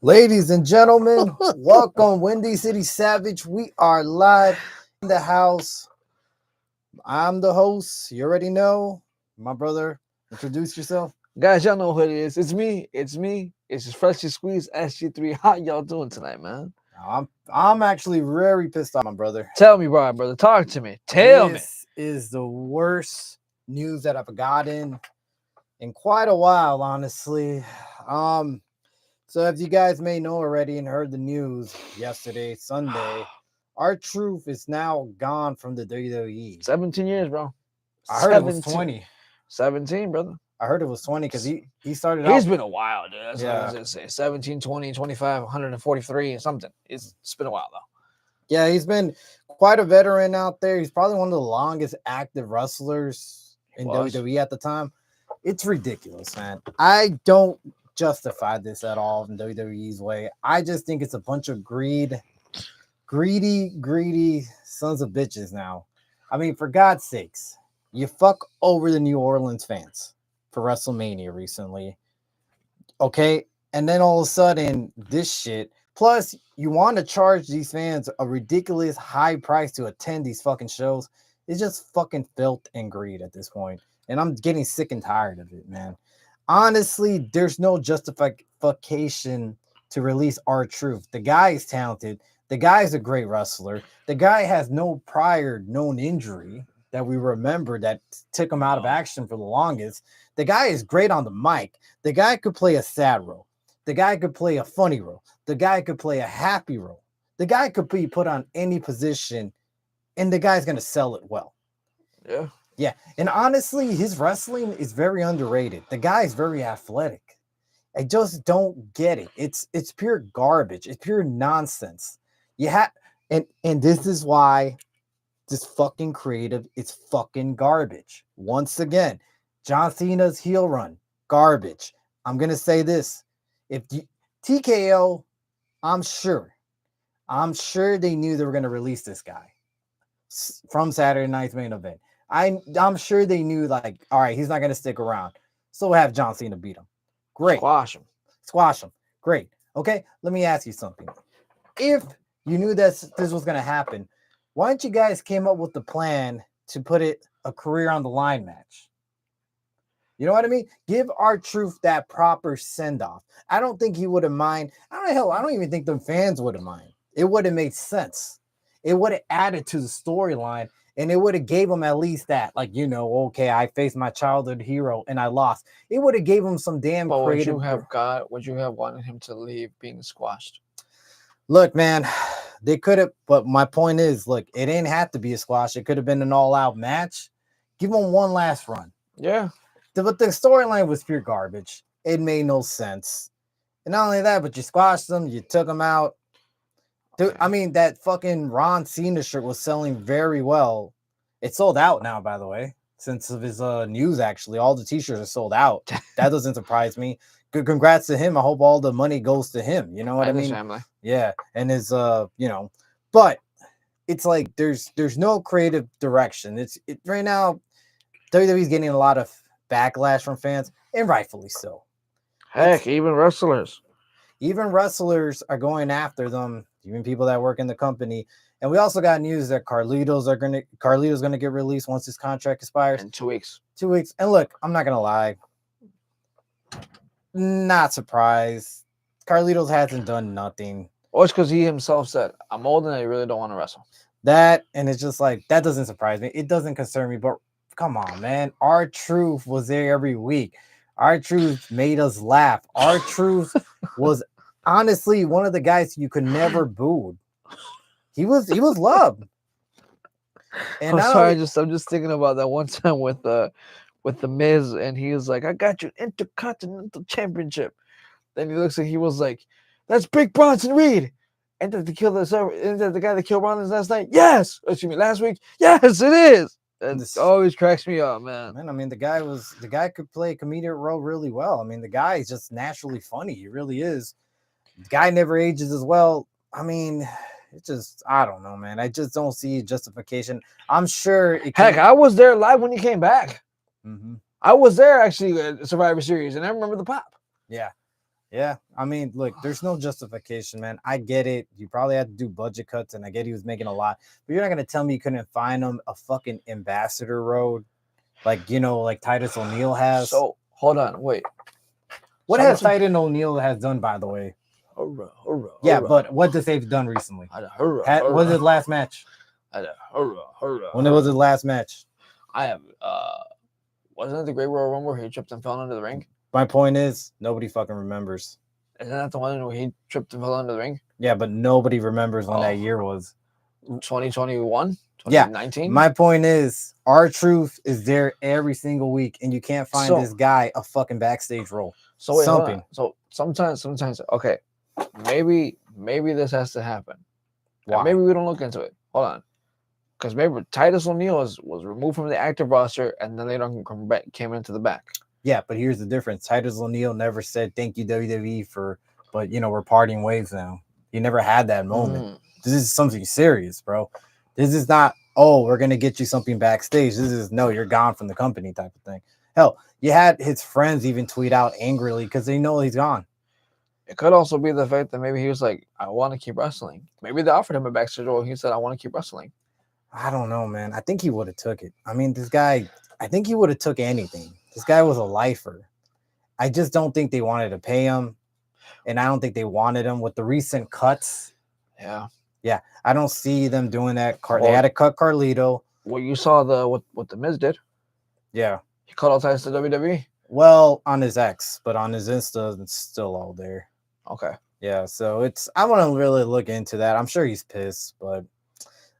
Ladies and gentlemen, welcome Windy City Savage. We are live in the house. I'm the host. You already know. My brother, introduce yourself. Guys, y'all know who it is. It's me. It's me. It's just freshly squeezed SG3. How y'all doing tonight, man? I'm actually very pissed off, my brother. Tell me, brother. Talk to me. Tell me. This is the worst news that I've gotten in quite a while, honestly. So as you guys may know already and heard the news yesterday, Sunday, R-Truth is now gone from the WWE. 17 years, bro. I heard it was 20. 17, brother. I heard it was 20 because he started He's out. been a while, dude. That's what I was Yeah. going to say. 17, 20, 25, 143, something. It's been a while, though. Yeah, he's been quite a veteran out there. He's probably one of the longest active wrestlers in WWE at the time. It's ridiculous, man. I don't justify this at all in WWE's way. I just think it's a bunch of greedy sons of bitches now. I mean, for God's sakes, you fuck over the New Orleans fans for WrestleMania recently. Okay? And then all of a sudden, this shit. Plus, you want to charge these fans a ridiculous high price to attend these fucking shows. It's just fucking filth and greed at this point. And I'm getting sick and tired of it, man. Honestly, there's no justification to release R-Truth. The guy is talented. The guy is a great wrestler. The guy has no prior known injury that we remember that took him out of action for the longest. The guy is great on the mic. The guy could play a sad role. The guy could play a funny role. The guy could play a happy role. The guy could be put on any position, and the guy's going to sell it well. Yeah. Yeah, and honestly, his wrestling is very underrated. The guy is very athletic. I just don't get it. It's pure garbage. It's pure nonsense. And this is why this fucking creative is fucking garbage. Once again, John Cena's heel run, garbage. I'm gonna say this: TKO, I'm sure they knew they were gonna release this guy from Saturday Night's main event. I'm sure they knew, like, all right, he's not going to stick around. So we'll have John Cena beat him. Great. Squash him. Great. Okay, let me ask you something. If you knew this was going to happen, why don't you guys came up with the plan to put it a career on the line match? You know what I mean? Give R-Truth that proper send-off. I don't think he would have mind. I don't even think the fans would have mind. It would have made sense. It would have added to the storyline. And it would have gave him at least that, like, okay, I faced my childhood hero and I lost. It would have gave him some damn creative. Would you have wanted him to leave being squashed? Look, man, they could have, but my point is, look, it didn't have to be a squash. It could have been an all-out match. Give him one last run. Yeah. But the storyline was pure garbage. It made no sense. And not only that, but you squashed them, you took them out. Dude, I mean, that fucking Ron Cena shirt was selling very well. It's sold out now, by the way, since of his news, actually. All the t-shirts are sold out. That doesn't surprise me. Good, congrats to him. I hope all the money goes to him. You know what I mean? His family. Yeah, and his, but it's like there's no creative direction. Right now, WWE's getting a lot of backlash from fans, and rightfully so. Heck, even wrestlers are going after them. Even people that work in the company. And we also got news that Carlito's gonna get released once his contract expires. In 2 weeks. 2 weeks. And look, I'm not gonna lie. Not surprised. Carlito's hasn't done nothing. Or it's because he himself said, I'm old and I really don't want to wrestle. That, and it's just like, that doesn't surprise me. It doesn't concern me, but come on, man. R-Truth was there every week. R-Truth made us laugh. R-Truth was honestly one of the guys you could never boo. He was loved. And I'm just thinking about that one time with the Miz, and he was like, I got you Intercontinental Championship. Then he looks like he was like, that's Big Bronson Reed. And the guy that killed Rollins last night? Yes. Excuse me, last week? Yes, it is. And this always cracks me up, man. I mean, the guy could play a comedic role really well. I mean, the guy is just naturally funny. He really is. The guy never ages as well. I mean, it's just, I don't know, man. I just don't see justification. I'm sure. Heck, I was there live when he came back. Mm-hmm. I was there actually at Survivor Series, and I remember the pop. Yeah. Yeah, I mean, look, there's no justification, man. I get it. You probably had to do budget cuts, and I get he was making a lot, but you're not gonna tell me you couldn't find him a fucking ambassador road, like like Titus O'Neil has. So hold on, wait. What has Titus O'Neil has done, by the way? Hurrah, Yeah, but what does they've done recently? What was his last match? When it was his last match? I have wasn't it the Great Royal Rumble where he tripped and fell into the ring? My point is, nobody fucking remembers. Isn't that the one where he tripped and fell into the ring? Yeah, but nobody remembers when that year was. 2021? 2019? Yeah, my point is, R-Truth is there every single week, and you can't find this guy a fucking backstage role. So wait, something. So sometimes, okay, maybe this has to happen. Why? Maybe we don't look into it. Hold on. Because maybe Titus O'Neil was removed from the active roster, and then they don't come back, came into the back. Yeah, but here's the difference. Titus O'Neil never said thank you WWE but we're parting ways now. He never had that moment. This is something serious, bro. This is not, we're gonna get you something backstage. This is no, you're gone from the company type of thing. Hell, you had his friends even tweet out angrily because they know he's gone. It could also be the fact that maybe he was like, I want to keep wrestling. Maybe they offered him a backstage role. He said, I want to keep wrestling. I don't know, man. I think he would have took it. I mean, this guy, I think he would have took anything. This guy was a lifer. I just don't think they wanted to pay him. And I don't think they wanted him with the recent cuts. Yeah. Yeah. I don't see them doing that. They had to cut Carlito. Well, you saw what the Miz did. Yeah. He cut all ties to WWE. Well, on his X, but on his Insta, it's still all there. Okay. Yeah. So I want to really look into that. I'm sure he's pissed, but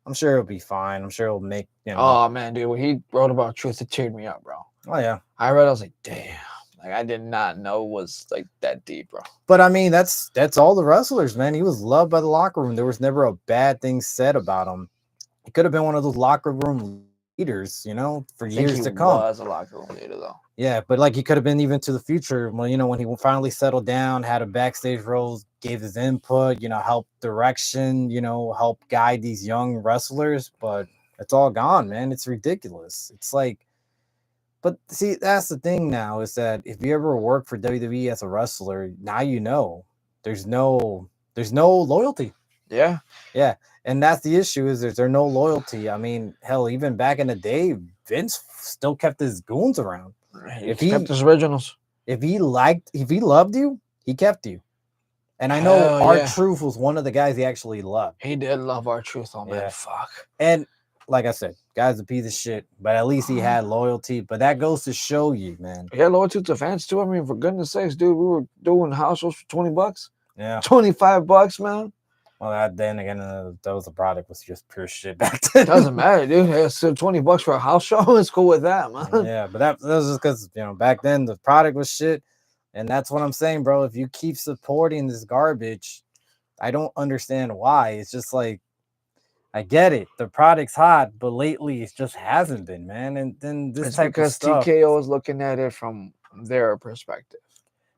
I'm sure it'll be fine. I'm sure it'll make, Oh, man, dude. When he wrote about Truth, it cheered me up, bro. Oh, yeah. I read, I was like, damn. Like, I did not know it was, like, that deep, bro. But, I mean, that's all the wrestlers, man. He was loved by the locker room. There was never a bad thing said about him. He could have been one of those locker room leaders, for years to come. He was a locker room leader, though. Yeah, but, like, he could have been even to the future. Well, when he finally settled down, had a backstage role, gave his input, help direction, help guide these young wrestlers. But it's all gone, man. It's ridiculous. It's like, but see, that's the thing now is that if you ever work for WWE as a wrestler, now there's no loyalty. Yeah. Yeah. And that's the issue is there's no loyalty. I mean, hell, even back in the day, Vince still kept his goons around. He kept his originals. If he loved you, he kept you. And I know R-Truth was one of the guys he actually loved. He did love R-Truth, man. Yeah. Fuck. And like I said, guy's a piece of shit, but at least he had loyalty. But that goes to show you, man. He had loyalty to fans too. I mean, for goodness sakes, dude, we were doing house shows for $20. Yeah. $25, man. Well, then again, that was a product was just pure shit back then. Doesn't matter, dude. It's still $20 for a house show. It's cool with that, man. Yeah, but that was just because back then the product was shit, and that's what I'm saying, bro. If you keep supporting this garbage, I don't understand why. It's just like, I get it, the product's hot, but lately it just hasn't been, man. And then this type of stuff. TKO is looking at it from their perspective.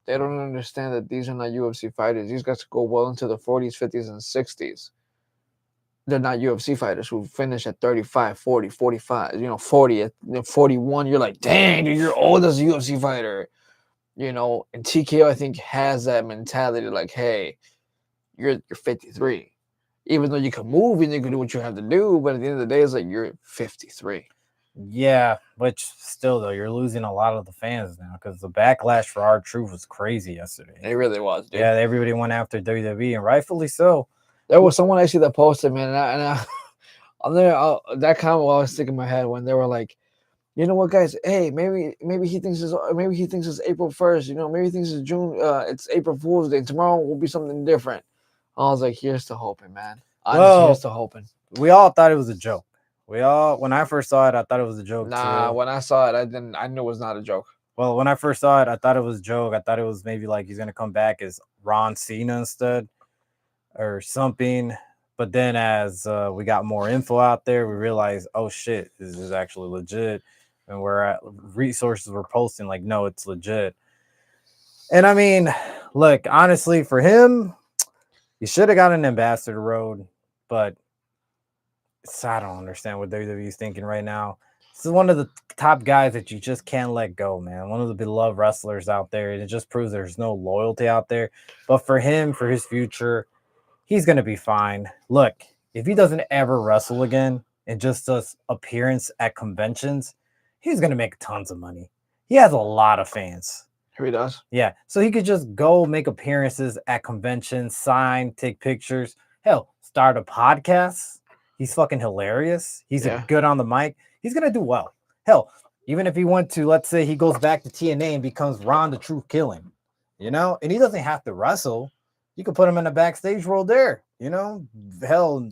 They don't understand that these are not UFC fighters. These guys go well into the 40s, 50s, and 60s. They're not UFC fighters who finish at 35, 40, 45, 40, at 41. You're like, dang, dude, you're old as a UFC fighter. And TKO, I think, has that mentality like, hey, you're 53. Even though you can move and you can do what you have to do, but at the end of the day, it's like you're 53. Yeah, but still, though, you're losing a lot of the fans now because the backlash for R-Truth was crazy yesterday. It really was, dude. Yeah, everybody went after WWE, and rightfully so. There was someone actually that posted, man, and that comment was always sticking in my head when they were like, you know what, guys? Hey, maybe he thinks it's April 1st. Maybe he thinks it's June. It's April Fool's Day. Tomorrow will be something different. I was like, here's to hoping, man. Honestly, here's to hoping. We all thought it was a joke. When I first saw it, I thought it was a joke. Nah, too. When I saw it, I knew it was not a joke. Well, when I first saw it, I thought it was a joke. I thought it was maybe like he's gonna come back as Ron Cena instead, or something. But then as we got more info out there, we realized, oh shit, this is actually legit. And resources were posting like, no, it's legit. And I mean, look, honestly, for him, he should have got an ambassador road, but I don't understand what WWE is thinking right now. This is one of the top guys that you just can't let go, man. One of the beloved wrestlers out there, and it just proves there's no loyalty out there. But for him, for his future, he's gonna be fine. Look, if he doesn't ever wrestle again and just does appearance at conventions, he's gonna make tons of money. He has a lot of fans. He does. Yeah, so he could just go make appearances at conventions, sign, take pictures. Hell, start a podcast. He's fucking hilarious. He's a good on the mic. He's gonna do well. Hell, even if he went to, let's say, he goes back to TNA and becomes Ron the Truth Killing, and he doesn't have to wrestle. You could put him in a backstage role there, Hell,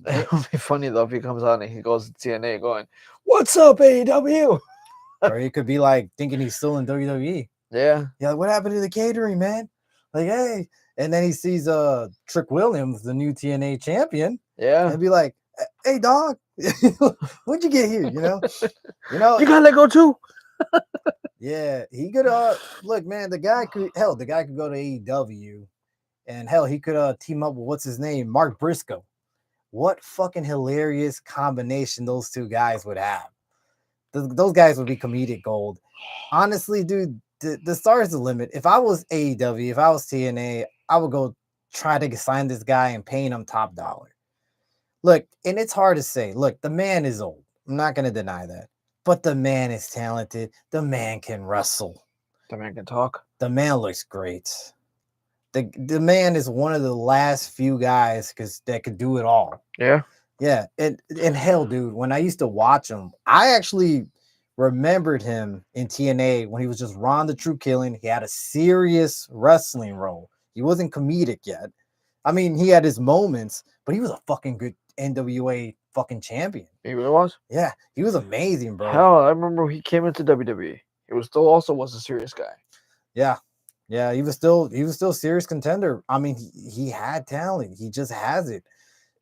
it would be funny though if he comes on and he goes to TNA going, "What's up, AEW?" Or he could be like thinking he's still in WWE. Yeah. Yeah, what happened to the catering, man? Like, hey, and then he sees Trick Williams, the new TNA champion. Yeah. And be like, hey, dog, what'd you get here? You gotta let go too. Yeah, he could look, man, the guy could go to AEW. And hell, he could team up with what's his name, Mark Briscoe. What fucking hilarious combination those two guys would have. Those guys would be comedic gold. Honestly, dude, the stars the limit. If I was AEW, if I was TNA, I would go try to sign this guy and pay him top dollar. Look, and it's hard to say. Look, the man is old. I'm not going to deny that. But the man is talented. The man can wrestle. The man can talk. The man looks great. The man is one of the last few guys that could do it all. Yeah. Yeah. And hell, dude, when I used to watch him, I actually remembered him in TNA when he was just Ron the True Killing. He had a serious wrestling role. He wasn't comedic yet. I mean, he had his moments, but he was a fucking good NWA fucking champion. He really was? Yeah. He was amazing, bro. Hell, I remember he came into WWE. He was a serious guy. Yeah. Yeah, he was still a serious contender. I mean, he had talent. He just has it.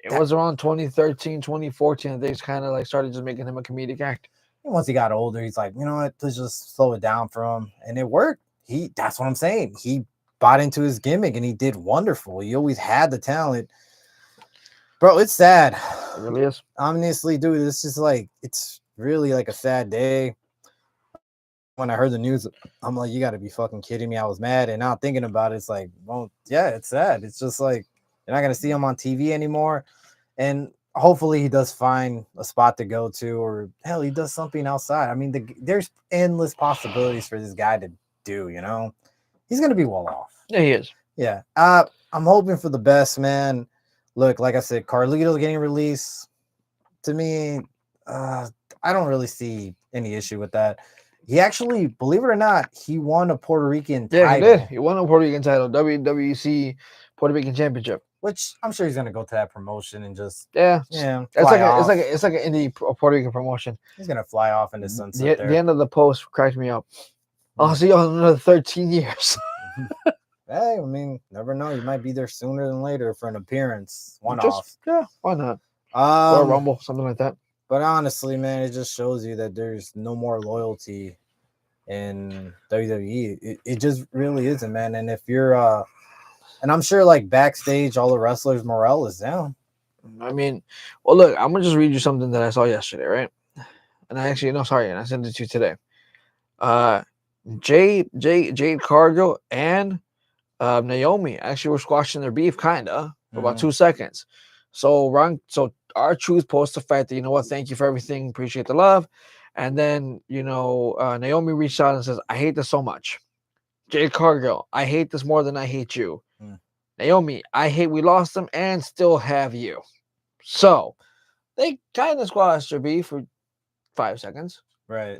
It was around 2013, 2014. They kind of like started just making him a comedic act. And once he got older, he's like, you know what? Let's just slow it down for him. And it worked. That's what I'm saying. He bought into his gimmick and he did wonderful. He always had the talent. Bro, it's sad. It really is. Honestly, dude, it's really like a sad day. When I heard the news, I'm like, you got to be fucking kidding me. I was mad. And now thinking about it, it's like, well, yeah, it's sad. It's just like, you're not going to see him on TV anymore. And hopefully he does find a spot to go to, or hell, he does something outside. I mean, there's endless possibilities for this guy to do, He's going to be well off. Yeah, he is. Yeah. I'm hoping for the best, man. Look, like I said, Carlito's getting released. To me, I don't really see any issue with that. He actually, believe it or not, he won a Puerto Rican title. Yeah, he did. He won a Puerto Rican title, WWC Puerto Rican Championship. Which I'm sure he's gonna go to that promotion and just it's like an indie Puerto Rican promotion. He's gonna fly off into sunset. The end of the post cracked me up. I'll see you in another 13 years. Hey, I mean, never know. You might be there sooner than later for an appearance, one-off. Yeah, why not? Or a Rumble, something like that. But honestly, man, it just shows you that there's no more loyalty in WWE. It just really isn't, man. And if you're and I'm sure like backstage, all the wrestlers' morale is down. I mean, well, look, I'm gonna just read you something that I saw yesterday, right? And I actually, and I sent it to you today. Jade Cargill and Naomi actually were squashing their beef, kinda, for about 2 seconds. So R-Truth posts the fact that, you know what, thank you for everything, appreciate the love. And then, Naomi reached out and says, I hate this so much. Jade Cargill, I hate this more than I hate you. Naomi, I hate we lost them and still have you. So they kind of squashed their beef for 5 seconds. Right.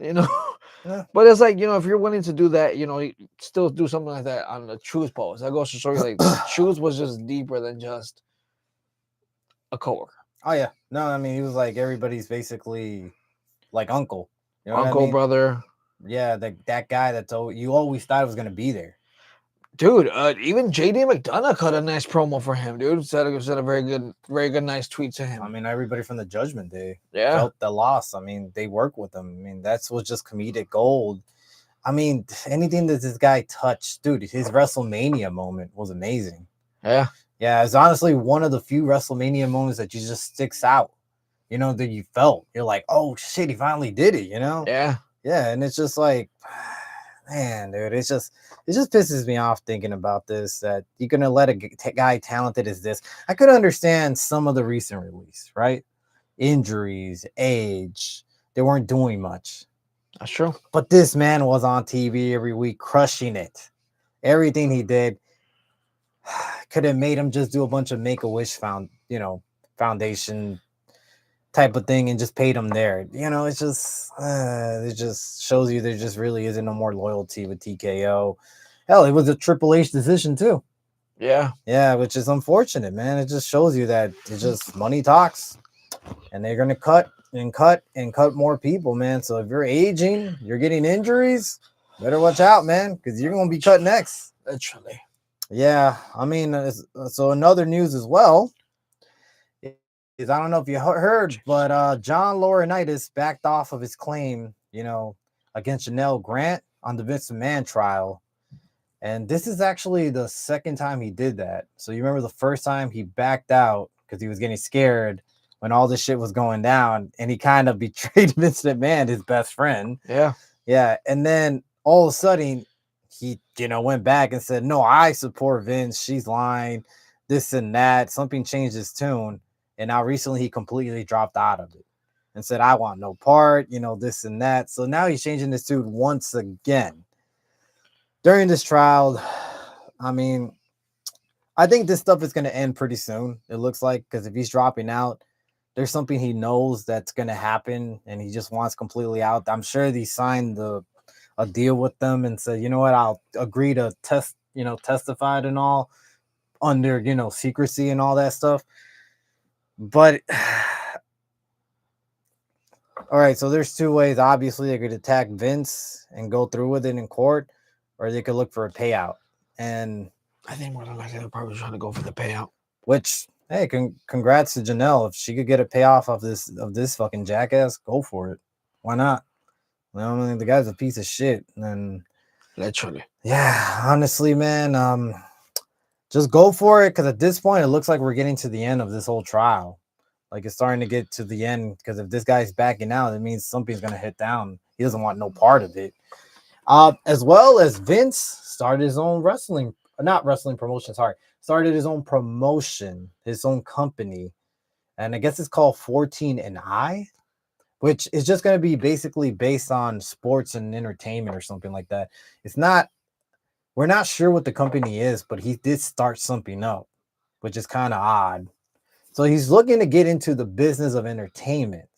Yeah. But it's like, if you're willing to do that, still do something like that on the Truth post. That goes to show you, like, the Truth was just deeper than just a coworker. Oh yeah, no, I mean he was like everybody's basically like uncle, uncle, brother. Yeah, that guy that you always thought was gonna be there, dude. Even JD McDonough cut a nice promo for him, dude. Said a very good, nice tweet to him. I mean, everybody from the Judgment Day, felt the loss. I mean, they work with him. I mean, that's what's just comedic gold. I mean, anything that this guy touched, dude, his WrestleMania moment was amazing. Yeah. Yeah, it's honestly one of the few WrestleMania moments that just sticks out. that you felt. You're like, oh shit, he finally did it, Yeah. Yeah, and it's just like, man, dude, it just pisses me off thinking about this, that you're gonna let a guy talented as this. I could understand some of the recent release, right? Injuries, age, they weren't doing much. That's true. But this man was on TV every week, crushing it. Everything he did could have made him just do a bunch of Make-A-Wish foundation type of thing and just paid him there. It just shows you there just really isn't no more loyalty with TKO. Hell, it was a Triple H decision too. Yeah, which is unfortunate, man. It just shows you that it's just money talks, and they're gonna cut and cut and cut more people, man. So if you're aging, you're getting injuries, better watch out, man, because you're gonna be cut next. Literally. Yeah, I mean, so another news as well is, I don't know if you heard, but John Laurinaitis backed off of his claim, against Janelle Grant on the Vince McMahon trial. And this is actually the second time he did that. So you remember the first time he backed out because he was getting scared when all this shit was going down, and he kind of betrayed Vince McMahon, his best friend. Yeah. Yeah. And then all of a sudden he, went back and said, no, I support Vince. She's lying, this and that. Something changed his tune. And now recently he completely dropped out of it and said, I want no part, this and that. So now he's changing his tune once again. During this trial, I mean, I think this stuff is going to end pretty soon. It looks like, because if he's dropping out, there's something he knows that's going to happen, and he just wants completely out. I'm sure he signed a deal with them and said, you know what, I'll agree to testify and all under, secrecy and all that stuff. But all right, so there's two ways. Obviously, they could attack Vince and go through with it in court, or they could look for a payout. And I think more than likely they're probably trying to go for the payout. Which, hey, congrats to Janelle. If she could get a payoff of this fucking jackass, go for it. Why not? I mean, the guy's a piece of shit. And literally, yeah, honestly, man, just go for it, because at this point, it looks like we're getting to the end of this whole trial. Like, it's starting to get to the end, because if this guy's backing out, it means something's gonna hit down. He doesn't want no part of it. As well as Vince started his own started his own promotion, his own company. And I guess it's called 14 and I, which is just going to be basically based on sports and entertainment or something like that. We're not sure what the company is, but he did start something up, which is kind of odd. So he's looking to get into the business of entertainment,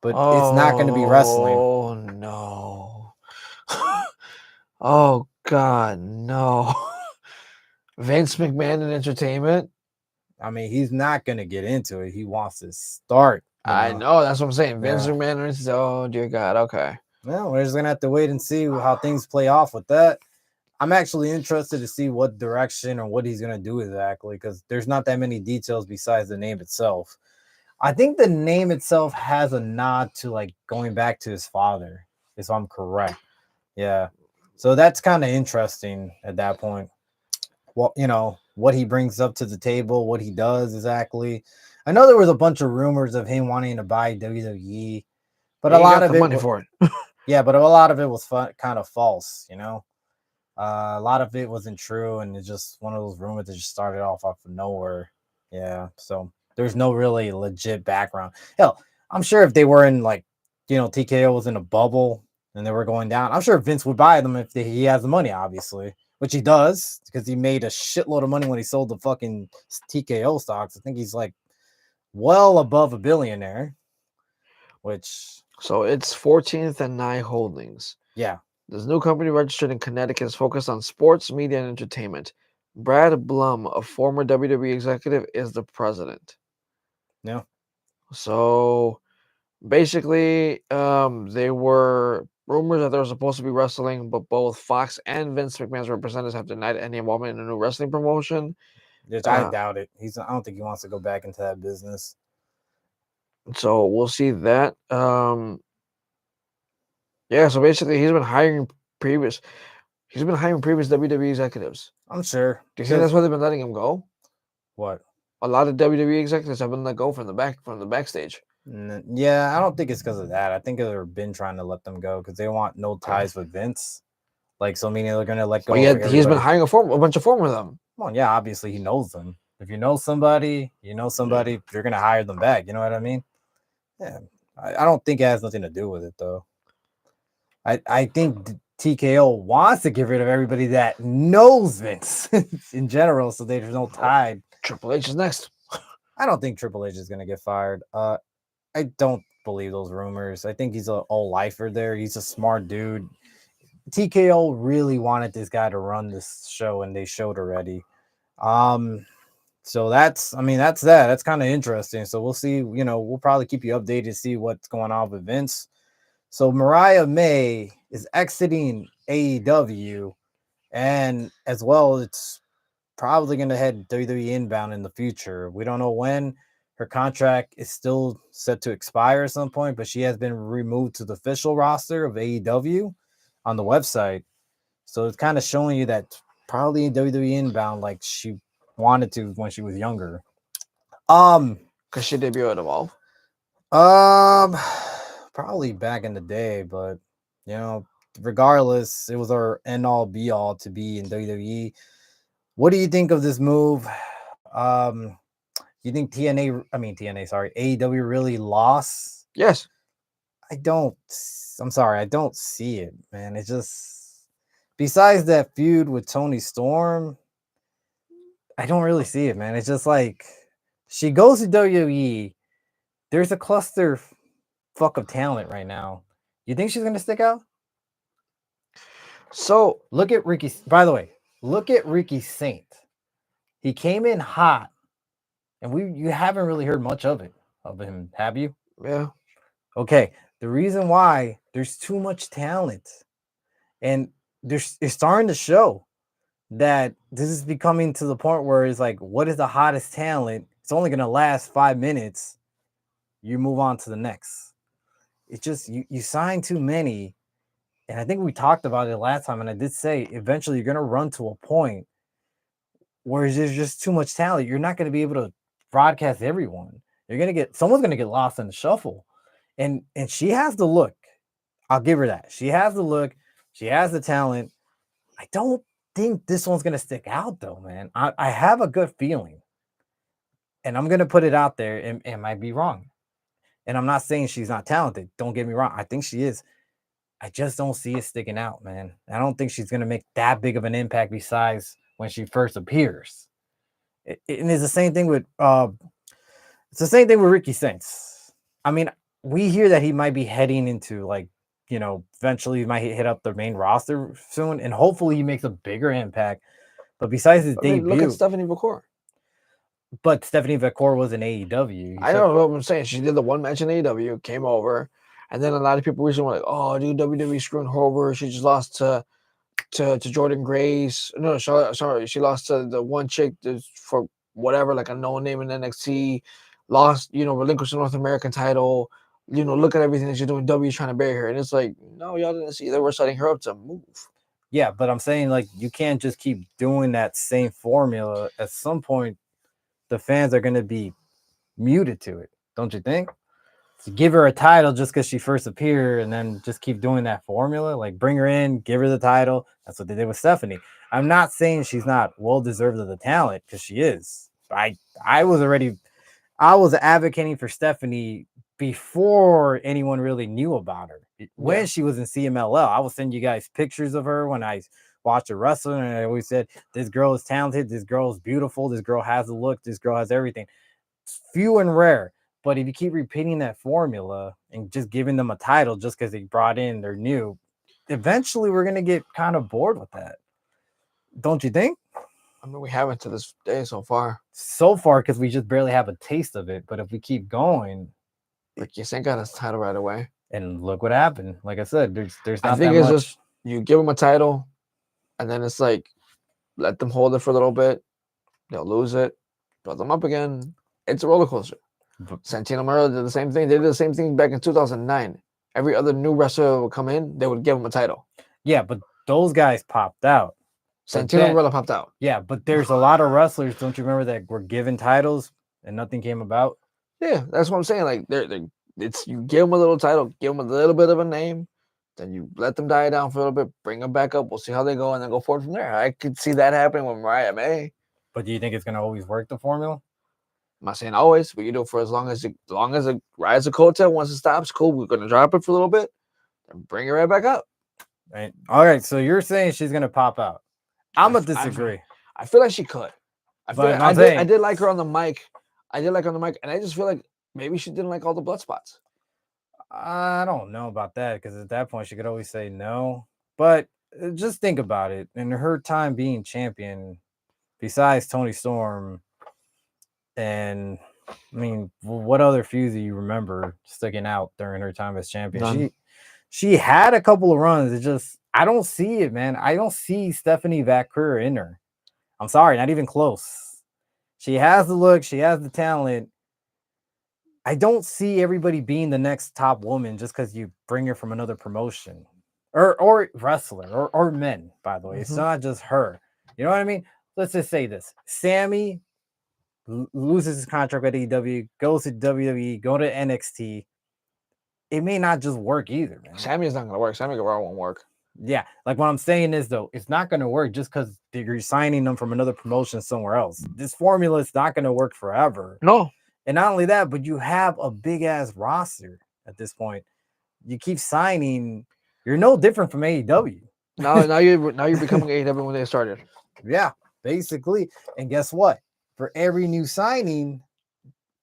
but it's not going to be wrestling. Oh, no. Oh, God, no. Vince McMahon in entertainment? I mean, he's not going to get into it. He wants to start. I know. That's what I'm saying. Vince McMahon is, oh, dear God. Okay. Well, we're just going to have to wait and see how things play off with that. I'm actually interested to see what direction or what he's going to do exactly, because there's not that many details besides the name itself. I think the name itself has a nod to like going back to his father, if I'm correct. Yeah. So that's kind of interesting at that point. Well, what he brings up to the table, what he does exactly. I know there was a bunch of rumors of him wanting to buy WWE, but a lot of it money for it. Yeah, but a lot of it was kind of false, a lot of it wasn't true, and it's just one of those rumors that just started off of nowhere. Yeah, so there's no really legit background. Hell, I'm sure if they were in TKO was in a bubble and they were going down, I'm sure Vince would buy them if he has the money, obviously, which he does, because he made a shitload of money when he sold the fucking TKO stocks. I think he's like well above a billionaire, which... So it's 14th and 9 Holdings. Yeah. This new company registered in Connecticut is focused on sports, media, and entertainment. Brad Blum, a former WWE executive, is the president. Yeah. So basically, there were rumors that there was supposed to be wrestling, but both Fox and Vince McMahon's representatives have denied any involvement in a new wrestling promotion. Which I doubt it. I don't think he wants to go back into that business. So we'll see that. Yeah, so basically he's been hiring previous WWE executives. I'm sure. Do you think that's why they've been letting him go? What? A lot of WWE executives have been let go from the backstage. Yeah, I don't think it's because of that. I think they've been trying to let them go because they want no ties with Vince. Like, so meaning they're gonna let go. Well, yeah, he's been hiring a bunch of former them. Well, yeah, obviously he knows them. If you know somebody, you're gonna hire them back. You know what I mean? Yeah, I don't think it has nothing to do with it though. I think TKO wants to get rid of everybody that knows Vince in general, so there's no tie. Triple H is next. I don't think Triple H is gonna get fired. I don't believe those rumors. I think he's an old lifer there. He's a smart dude. TKO really wanted this guy to run this show, and they showed already. So that's that. That's kind of interesting. So we'll see. We'll probably keep you updated, see what's going on with Vince. So Mariah May is exiting AEW, and as well, it's probably going to head WWE inbound in the future. We don't know when. Her contract is still set to expire at some point, but she has been removed to the official roster of AEW on the website. So it's kind of showing you that probably in WWE inbound, like she wanted to when she was younger. Because she debuted at Evolve. Probably back in the day, but regardless, it was our end all be all to be in WWE. What do you think of this move? You think AEW really lost? Yes. I'm sorry, I don't see it, man. It's just, besides that feud with Tony Storm, I don't really see it, man. It's just like, she goes to WWE. There's a cluster fuck of talent right now. You think she's gonna stick out? So look at Ricky. By the way, look at Ricky Saint. He came in hot, and you haven't really heard much of him, have you? Yeah. Okay. The reason why, there's too much talent, and it's starting to show that this is becoming to the point where it's like, what is the hottest talent? It's only gonna last 5 minutes. You move on to the next. It's just you sign too many. And I think we talked about it last time, and I did say eventually you're going to run to a point where there's just too much talent. You're not going to be able to broadcast everyone. Someone's going to get lost in the shuffle. And she has the look. I'll give her that. She has the look. She has the talent. I don't think this one's going to stick out, though, man. I have a good feeling. And I'm going to put it out there, and it might be wrong. And I'm not saying she's not talented. Don't get me wrong. I think she is. I just don't see it sticking out, man. I don't think she's going to make that big of an impact besides when she first appears. And it's the same thing with Ricky Saints. I mean, we hear that he might be heading into, like, eventually he might hit up the main roster soon, and hopefully he makes a bigger impact. But besides his debut, look at Stephanie McCourt. But Stephanie McCourt was in AEW. I know what I'm saying. She did the one match in AEW, came over. And then a lot of people recently were like, "Oh, dude, WWE screwing her over. She just lost to Jordan Grace. No, sorry, she lost to the one chick for whatever, like a no name in NXT. Lost, relinquished the North American title. Look at everything that she's doing. W trying to bury her, and it's like, no, y'all didn't see that we're setting her up to move. Yeah, but I'm saying, like, you can't just keep doing that same formula. At some point, the fans are going to be muted to it, don't you think? To give her a title just because she first appeared, and then just keep doing that formula, like bring her in, give her the title. That's what they did with Stephanie. I'm not saying she's not well deserved of the talent, because she is. I was advocating for Stephanie before anyone really knew about her. When she was in CMLL, I will send you guys pictures of her when I watched her wrestling, and I always said, this girl is talented, this girl is beautiful, this girl has a look, this girl has everything. It's few and rare. But if you keep repeating that formula and just giving them a title just because they brought in their new, eventually we're going to get kind of bored with that. Don't you think? I mean, we haven't to this day so far. So far, because we just barely have a taste of it. But if we keep going, Ricky Saint got his title right away. And look what happened. Like I said, there's not I think that it's much. Just you give them a title, and then it's like, let them hold it for a little bit. They'll lose it, build them up again. It's a roller coaster. Santino Marella did the same thing. They did the same thing back in 2009. Every other new wrestler would come in, they would give him a title. Yeah, but those guys popped out. Santino Marella popped out. Yeah, but there's a lot of wrestlers, don't you remember, that were given titles and nothing came about? Yeah, that's what I'm saying. Like they're It's you give them a little title, give them a little bit of a name, then you let them die down for a little bit, bring them back up. We'll see how they go, and then go forward from there. I could see that happening with Mariah May. But do you think it's gonna always work the formula? I'm not saying always, but you do it for as long as it rides the coattail. Once it stops, cool. We're gonna drop it for a little bit, and bring it right back up. Right. All right. So you're saying she's gonna pop out? I'm gonna disagree. I feel like she could. I did like her on the mic. I did like her on the mic, and I just feel like maybe she didn't like all the blood spots. I don't know about that because at that point she could always say no. But just think about it. In her time being champion, besides Tony Storm, and I mean, what other feuds do you remember sticking out during her time as champion? None. She had a couple of runs. It just I don't see it, man. I don't see Stephanie Vaquer in her. I'm sorry, not even close. She has the look, she has the talent. I don't see everybody being the next top woman just because you bring her from another promotion or wrestler or men, by the way. It's not just her. You know what I mean? Let's just say this. Sammy loses his contract at AEW, goes to WWE, go to NXT. It may not just work either, man. Sammy's not going to work. Sammy Guevara won't work. Yeah, like what I'm saying is, though, it's not going to work just because you're signing them from another promotion somewhere else. This formula is not going to work forever. No. And not only that, but you have a big-ass roster at this point. You keep signing. You're no different from AEW. Now you're becoming AEW when they started. Yeah, basically. And guess what? For every new signing,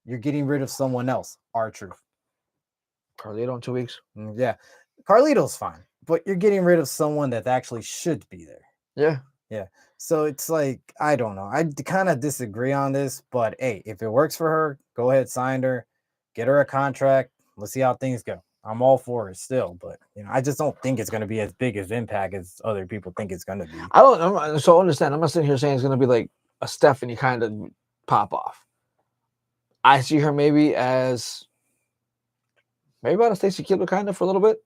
you're getting rid of someone else. R-Truth. Carlito in 2 weeks. Yeah. Carlito's fine. But you're getting rid of someone that actually should be there. Yeah. Yeah. So it's like, I don't know. I kind of disagree on this, but hey, if it works for her, go ahead, sign her, get her a contract. Let's see how things go. I'm all for it still, but I just don't think it's going to be as big as impact as other people think it's going to be. I don't know. So understand, I'm not sitting here saying it's going to be like a Stephanie kind of pop off. I see her maybe about a Stacy Keibler kind of for a little bit.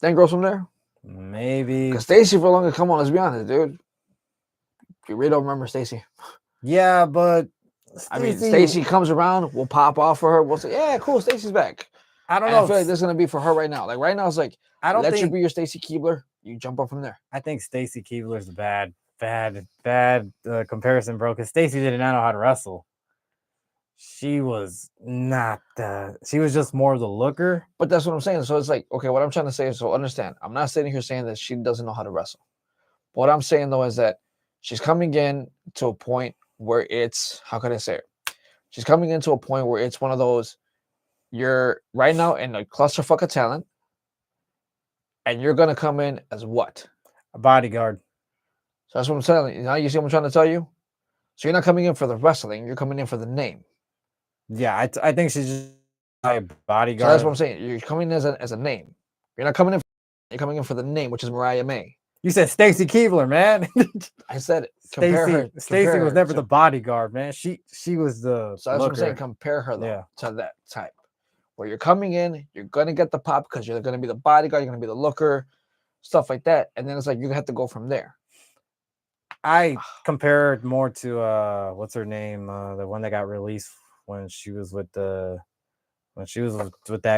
Then grows from there. Maybe. Because Stacy for longer, come on, let's be honest, dude. You really don't remember Stacy. Yeah, but Stacy comes around, we'll pop off for her. We'll say, yeah, cool, Stacy's back. I don't know. I feel like this is gonna be for her right now. Like right now, it's like let you be your Stacy Keibler. You jump up from there. I think Stacy Keibler's a bad comparison, bro. Because Stacy did not know how to wrestle. She was not. She was just more of the looker. But that's what I'm saying. So it's like, okay, what I'm trying to say is, so understand. I'm not sitting here saying that she doesn't know how to wrestle. But what I'm saying though is that she's coming in to a point where it's, how can I say it? She's coming into a point where it's one of those, you're right now in a clusterfuck of talent, and you're going to come in as what? A bodyguard. So that's what I'm telling you. Now you see what I'm trying to tell you? So you're not coming in for the wrestling, you're coming in for the name. Yeah, I think she's just a bodyguard. So that's what I'm saying. You're coming in as a name. You're not coming in, you're coming in for the name, which is Mariah May. You said Stacy Keibler, man. I said it. Stacy was never the bodyguard, man. She was the. So that's what I'm saying. Compare her though to that type, where you're coming in, you're gonna get the pop because you're gonna be the bodyguard, you're gonna be the looker, stuff like that, and then it's like you have to go from there. I compare it more to what's her name, the one that got released when she was with that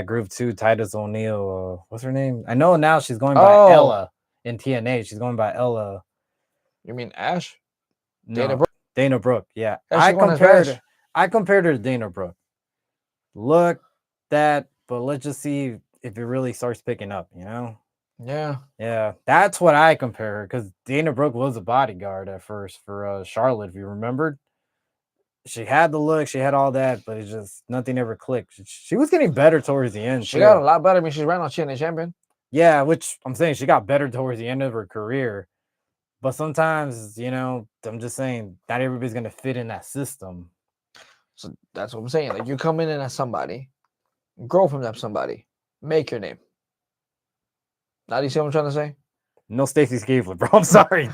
group too, Titus O'Neil. What's her name? I know now she's going by Ella. In TNA, she's going by Ella. You mean Ash? No, Dana Brooke. Yeah, I compared her to Dana Brooke. Look, but let's just see if it really starts picking up. Yeah. That's what I compare her, because Dana Brooke was a bodyguard at first for Charlotte. If you remembered, she had the look, she had all that, but it just nothing ever clicked. She was getting better towards the end. She got a lot better. I mean, she's right now TNA champion. Yeah, which I'm saying she got better towards the end of her career. But sometimes, I'm just saying not everybody's going to fit in that system. So that's what I'm saying. Like, you're coming in as somebody, grow from that somebody, make your name. Now, do you see what I'm trying to say? No Stacy Keibler, bro. I'm sorry.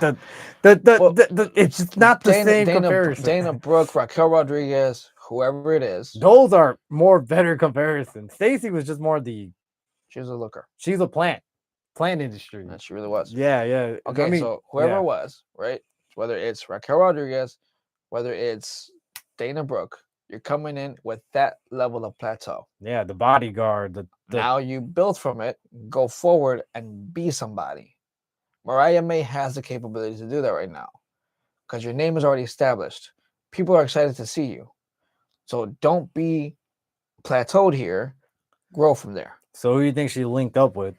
It's just not the same comparison. Dana Brooke, Raquel Rodriguez, whoever it is. Those are better comparisons. Stacy was just more she's a looker. She's a plant industry. And she really was. Yeah. Okay, so whoever it was, right? Whether it's Raquel Rodriguez, whether it's Dana Brooke, You're coming in with that level of plateau. Yeah, the bodyguard. Now you build from it, go forward, and be somebody. Mariah May has the capability to do that right now because your name is already established. People are excited to see you. So don't be plateaued here. Grow from there. So who do you think she linked up with?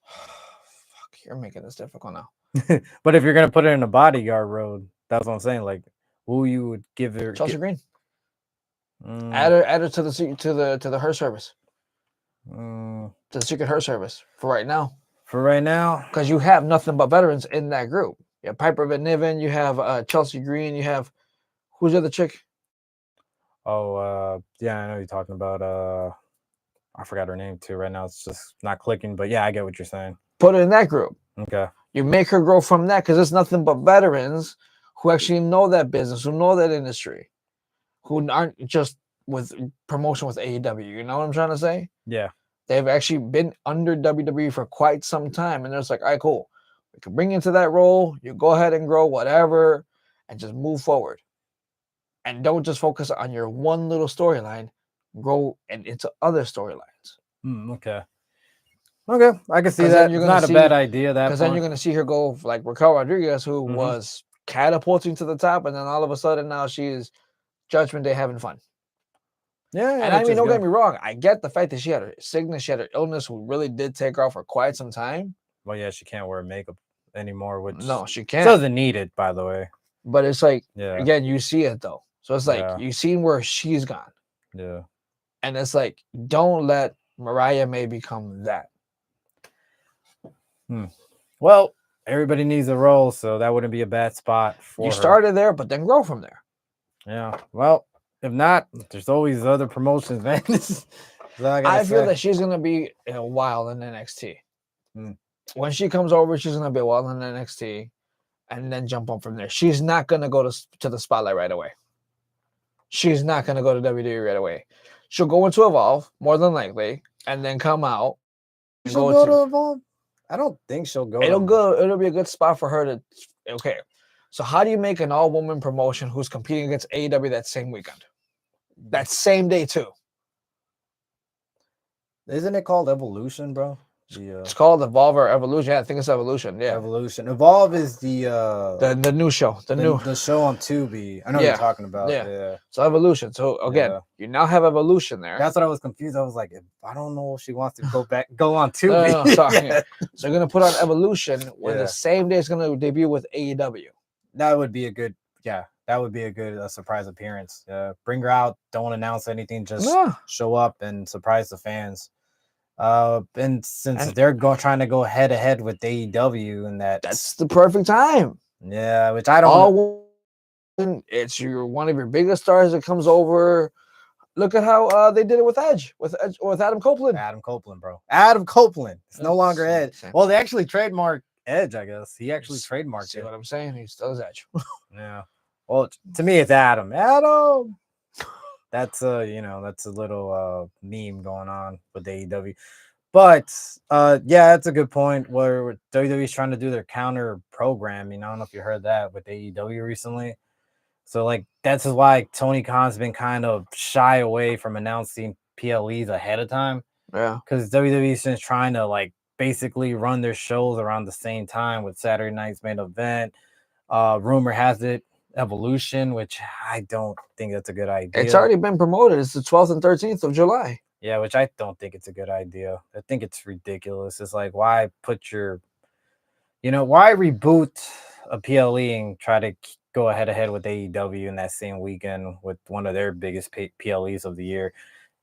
Fuck, you're making this difficult now. But if you're gonna put it in a bodyguard road, that's what I'm saying. Like, who you would give her? Chelsea Green. Add her to the her service. To the secret her service for right now. For right now, because you have nothing but veterans in that group. You have Piper Van Niven, you have Chelsea Green, you have who's the other chick? Oh, yeah, I know you're talking about. I forgot her name too. Right now, it's just not clicking. But yeah, I get what you're saying. Put it in that group. Okay. You make her grow from that because it's nothing but veterans who actually know that business, who know that industry, who aren't just with promotion with AEW. You know what I'm trying to say? Yeah. They've actually been under WWE for quite some time, and they're just like, all right, cool. We can bring you into that role. You go ahead and grow whatever, and just move forward. And don't just focus on your one little storyline. Grow and into other storylines. Okay. Okay, I can see that. It's not a bad idea. That because then you're going to see her go like Raquel Rodriguez, who was catapulting to the top, and then all of a sudden now she's Judgment Day having fun. Yeah, and I mean, don't get me wrong. I get the fact that she had her sickness, she had her illness, who really did take her off for quite some time. Well, yeah, she can't wear makeup anymore, which no, she can't. Doesn't need it, by the way. But it's like, again, you see it though. So it's like you've seen where she's gone. Yeah. And it's like, don't let Mariah May become that. Well, everybody needs a role, so that wouldn't be a bad spot for her. You started there, but then grow from there. Yeah. Well, if not, there's always other promotions, man. I feel that she's gonna be a while in NXT. When she comes over, she's gonna be a while in NXT, and then jump on from there. She's not gonna go to the spotlight right away. She's not gonna go to WWE right away. She'll go into Evolve more than likely, and then come out. She'll go to Evolve. I don't think she'll go. It'll be a good spot for her to. Okay, so how do you make an all-woman promotion who's competing against AEW that same weekend, that same day too? Isn't it called Evolution, bro? It's called Evolve or Evolution. Yeah, I think it's Evolution. Yeah, Evolution. Evolve is the new show. The show on Tubi. I know what you're talking about. Yeah. So Evolution. So again, you now have Evolution there. That's what I was confused. I was like, I don't know if she wants to go on Tubi. No, sorry. So you're gonna put on Evolution when the same day it's gonna debut with AEW. That would be a good. Yeah, that would be a good surprise appearance. Bring her out. Don't announce anything. Just show up and surprise the fans. And since they're trying to go head to head with AEW, and that's the perfect time. Yeah, which I don't. It's one of your biggest stars that comes over. Look at how they did it with Edge, with Adam Copeland. Adam Copeland, bro. Adam Copeland. It's no longer Edge. Well, they actually trademarked Edge, I guess. He actually trademarked it. See what I'm saying? He still is Edge. Yeah. Well, to me, it's Adam. Adam. That's that's a little meme going on with AEW. But yeah, that's a good point where WWE is trying to do their counter programming. I don't know if you heard that with AEW recently. So like that's why Tony Khan's been kind of shy away from announcing PLEs ahead of time. Yeah. Because WWE's just trying to like basically run their shows around the same time with Saturday night's main event. Rumor has it Evolution, which I don't think that's a good idea. It's already been promoted. It's the 12th and 13th of July. Yeah, which I don't think it's a good idea. I think it's ridiculous. It's like, why put your, why reboot a PLE and try to go head with AEW in that same weekend with one of their biggest PLEs of the year?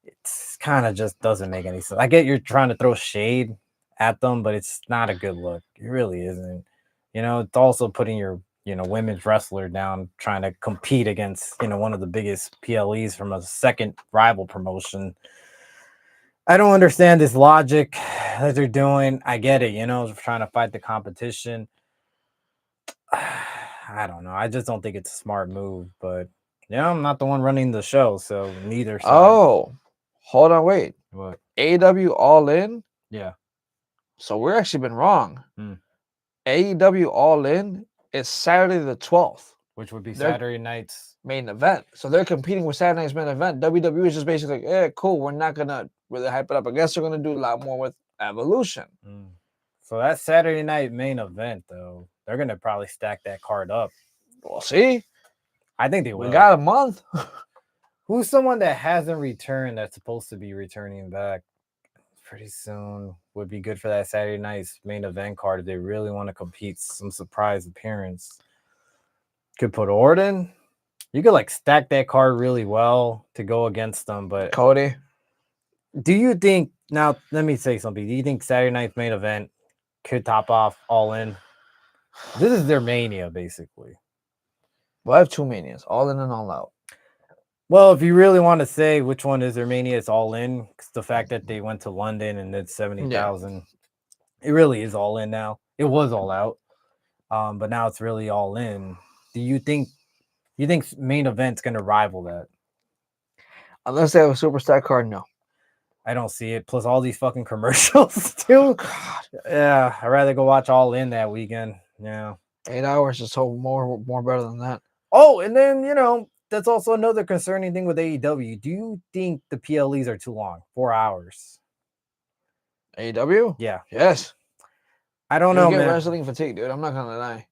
It's kind of just doesn't make any sense. I get you're trying to throw shade at them, but it's not a good look. It really isn't. It's also putting your women's wrestler down trying to compete against, one of the biggest PLEs from a second rival promotion. I don't understand this logic that they're doing. I get it, trying to fight the competition. I don't know. I just don't think it's a smart move, but I'm not the one running the show, so neither side. Oh, hold on, wait. What? AEW All In? Yeah. So we're actually been wrong. AEW All In is Saturday the 12th. Which would be Saturday night's main event. So they're competing with Saturday Night's main event. WWE is just basically like, yeah, cool. We're not gonna really hype it up. I guess they're gonna do a lot more with Evolution. So that Saturday night main event, though, they're gonna probably stack that card up. We'll see. I think they will. We got a month. Who's someone that hasn't returned that's supposed to be returning back pretty soon? Would be good for that Saturday night's main event card if they really want to compete. Some surprise appearance. Could put Orton. You could like stack that card really well to go against them, but Cody. Do you think now? Let me say something. Do you think Saturday night's main event could top off All In? This is their mania, basically. Well, I have two manias, All In and All Out. Well, if you really want to say which one is their mania, it's All In. It's the fact that they went to London and did 70,000. It really is All In now. It was All Out, but now it's really All In. Do you think main event's gonna rival that? Unless they have a superstar card, no. I don't see it. Plus all these fucking commercials too. God. Yeah, I'd rather go watch All In that weekend. Yeah. 8 hours is so more better than that. Oh, and then that's also another concerning thing with AEW. Do you think the PLEs are too long? 4 hours. AEW? Yeah. Yes. I don't know, man. Wrestling fatigue, dude. I'm not gonna lie.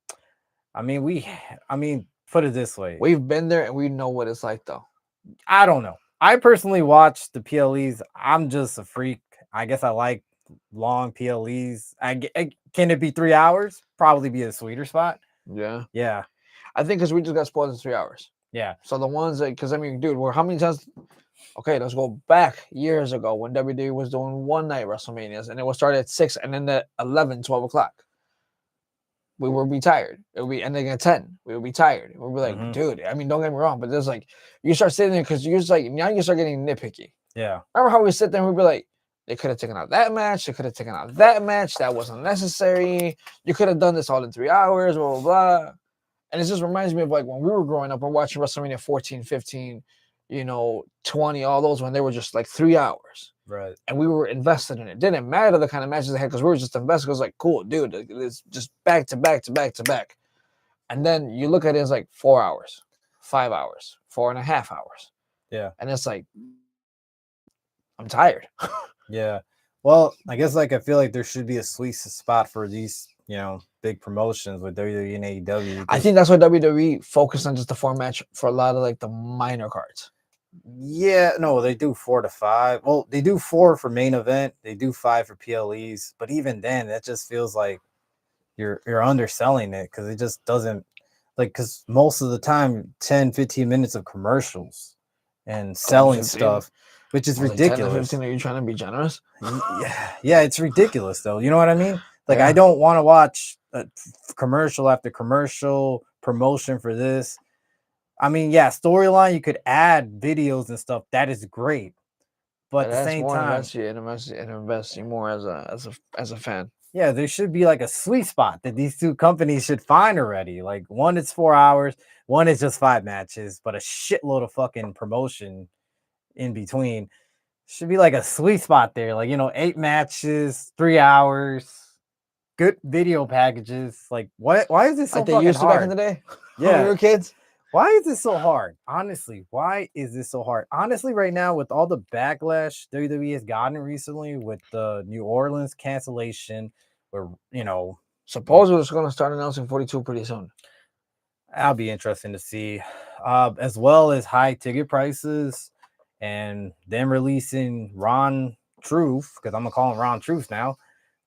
I mean, put it this way. We've been there and we know what it's like, though. I don't know. I personally watch the PLEs. I'm just a freak. I guess I like long PLEs. Can it be 3 hours? Probably be a sweeter spot. Yeah. Yeah. I think because we just got spoiled in 3 hours. Yeah. So the ones that, because I mean, dude, how many times? Okay, let's go back years ago when WWE was doing one night WrestleManias and it would start at 6 and then at 11, 12 o'clock. We would be tired. It would be ending at 10. We would be tired. We'd be like, dude, I mean, don't get me wrong, but there's like, you start sitting there because you're just like, now you start getting nitpicky. Yeah. Remember how we sit there and we'd be like, they could have taken out that match. They could have taken out that match. That wasn't necessary. You could have done this all in 3 hours, blah, blah, blah. And it just reminds me of like when we were growing up, we're watching WrestleMania 14, 15, 20, all those when they were just like 3 hours. Right. And we were invested in it. Didn't matter the kind of matches they had because we were just invested. It was like, cool, dude, it's just back to back to back to back. And then you look at it as like 4 hours, 5 hours, 4.5 hours. Yeah. And it's like, I'm tired. Yeah. Well, I guess I feel like there should be a sweet spot for these, big promotions with WWE and AEW. I think that's why WWE focused on just the 4 match for a lot of like the minor cards. Yeah, no, they do 4 to 5. Well, they do 4 for main event. They do 5 for PLEs. But even then, that just feels like you're underselling it because it just doesn't because most of the time 10, 15 minutes of commercials and selling stuff, which is ridiculous. 10 to 15, are you trying to be generous? Yeah, it's ridiculous though. You know what I mean? I don't want to watch commercial after commercial promotion for this. I mean, yeah, storyline, you could add videos and stuff. That is great. But at the same time, invest you more as a fan. Yeah, there should be like a sweet spot that these two companies should find already. Like one is 4 hours, one is just 5 matches, but a shitload of fucking promotion in between. Should be like a sweet spot there. 8 matches, 3 hours, good video packages. Like what? Why is this so fucking hard? They used to back in the day. Yeah, when we were kids. Why is this so hard? Honestly, why is this so hard? Honestly, right now, with all the backlash WWE has gotten recently with the New Orleans cancellation, where, supposedly it's going to start announcing 42 pretty soon. That'll be interesting to see. As well as high ticket prices and them releasing Ron Truth, because I'm going to call him Ron Truth now.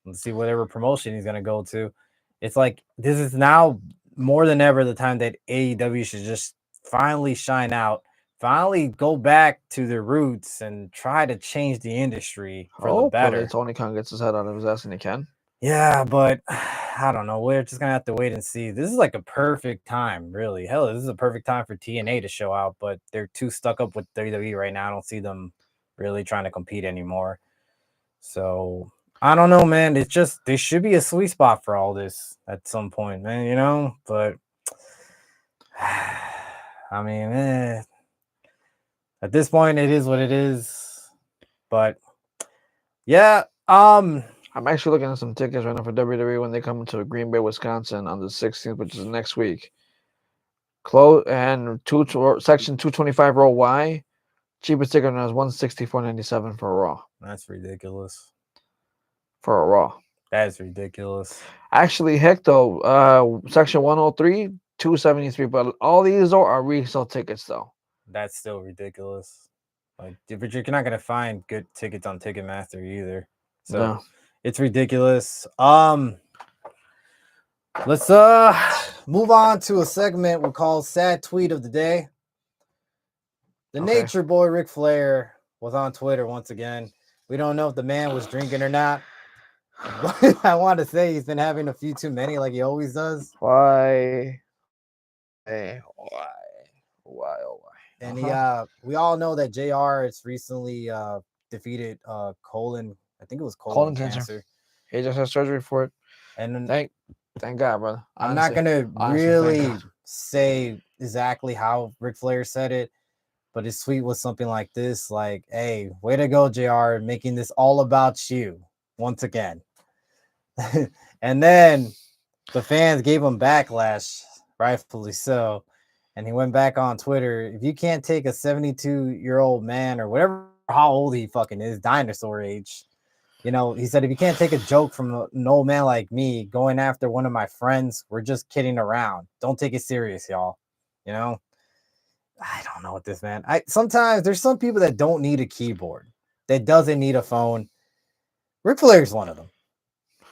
Let's see whatever promotion he's going to go to. It's like, this is now more than ever the time that AEW should just finally shine out, finally go back to their roots and try to change the industry for the better. Tony Khan gets his head out of his ass and he can. Yeah, but I don't know. We're just going to have to wait and see. This is like a perfect time, really. Hell, this is a perfect time for TNA to show out, but they're too stuck up with WWE right now. I don't see them really trying to compete anymore. So I don't know, man. It's just there should be a sweet spot for all this at some point, man, but I mean, at this point it is what it is. But yeah, I'm actually looking at some tickets right now for WWE when they come to Green Bay, Wisconsin on the 16th, which is next week. Close and section 225 row Y. Cheapest ticket is $164.97 for a Raw. That's ridiculous. For a Raw. That's ridiculous. Actually, heck though, section 103, $273. But all these are resale tickets though. That's still ridiculous. Like, but you're not gonna find good tickets on Ticketmaster either. So No. it's ridiculous. Let's move on to a segment we call Sad Tweet of the Day. The Nature Boy Ric Flair was on Twitter once again. We don't know if the man was drinking or not. But I want to say he's been having a few too many like he always does. Why? Hey, why? Oh, why? And we all know that JR has recently defeated colon. I think it was colon cancer. He just had surgery for it. And thank God, brother. I'm not gonna really say exactly how Ric Flair said it, but his tweet was something like this: like, "Hey, way to go, JR, making this all about you once again." And then the fans gave him backlash, rightfully so. And he went back on Twitter. If you can't take a 72-year-old man or whatever, how old he fucking is, dinosaur age, you know, he said, if you can't take a joke from an old man like me going after one of my friends, we're just kidding around. Don't take it serious, y'all. You know, I don't know what this man. Sometimes there's some people that don't need a keyboard, that doesn't need a phone. Ric Flair's one of them.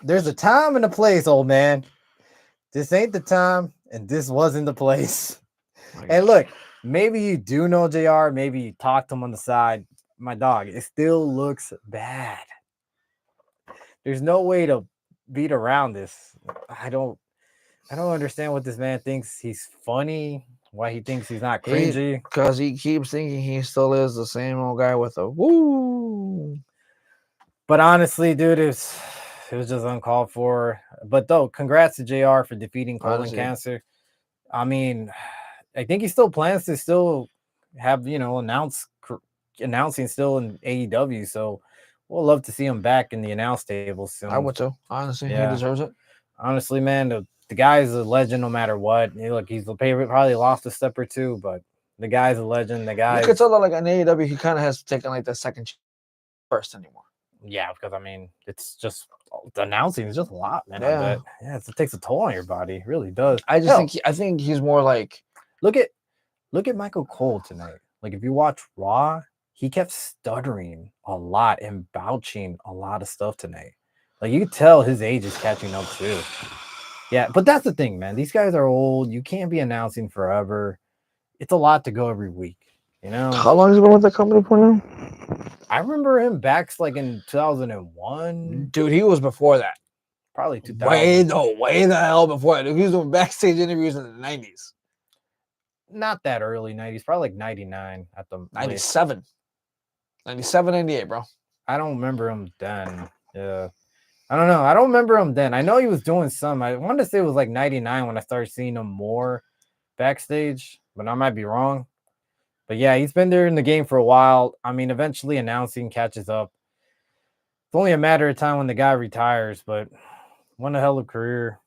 There's a time and a place, old man. This ain't the time, and this wasn't the place. And look, maybe you do know JR, maybe you talked to him on the side. My dog, it still looks bad. There's no way to beat around this. I don't understand what this man thinks he's funny, why he thinks he's not cringy. Because he keeps thinking he still is the same old guy with a woo. But honestly, dude, it was just uncalled for. But though, congrats to JR for defeating colon cancer. I mean, I think he still plans to still have, you know, announcing still in AEW. So we'll love to see him back in the announce table soon. I would too. Honestly, yeah. He deserves it. Honestly, man, the guy's a legend no matter what. Look, he's probably lost a step or two, but the guy's a legend. The guy. You could tell that, like in AEW, he kind of has taken like the second first anymore. Yeah, because I mean, it's just the announcing is just a lot, man. Yeah, it takes a toll on your body. It really does. I think he's more like look at Michael Cole tonight. Like if you watch Raw, he kept stuttering a lot and bouching a lot of stuff tonight. Like you could tell his age is catching up too. Yeah, but that's the thing, man. These guys are old. You can't be announcing forever. It's a lot to go every week. You know. How long has he been with the company for now? I remember him back like in 2001. Dude, he was before that. Probably 2000. Way the hell before that. He was doing backstage interviews in the 90s. Not that early 90s. Probably like 99 at the 97. 97, 98, bro. I don't remember him then. Yeah. I don't know. I don't remember him then. I know he was doing some. I wanted to say it was like 99 when I started seeing him more backstage, but I might be wrong. But yeah, he's been there in the game for a while. I mean, eventually announcing catches up. It's only a matter of time when the guy retires, but what a hell of a career.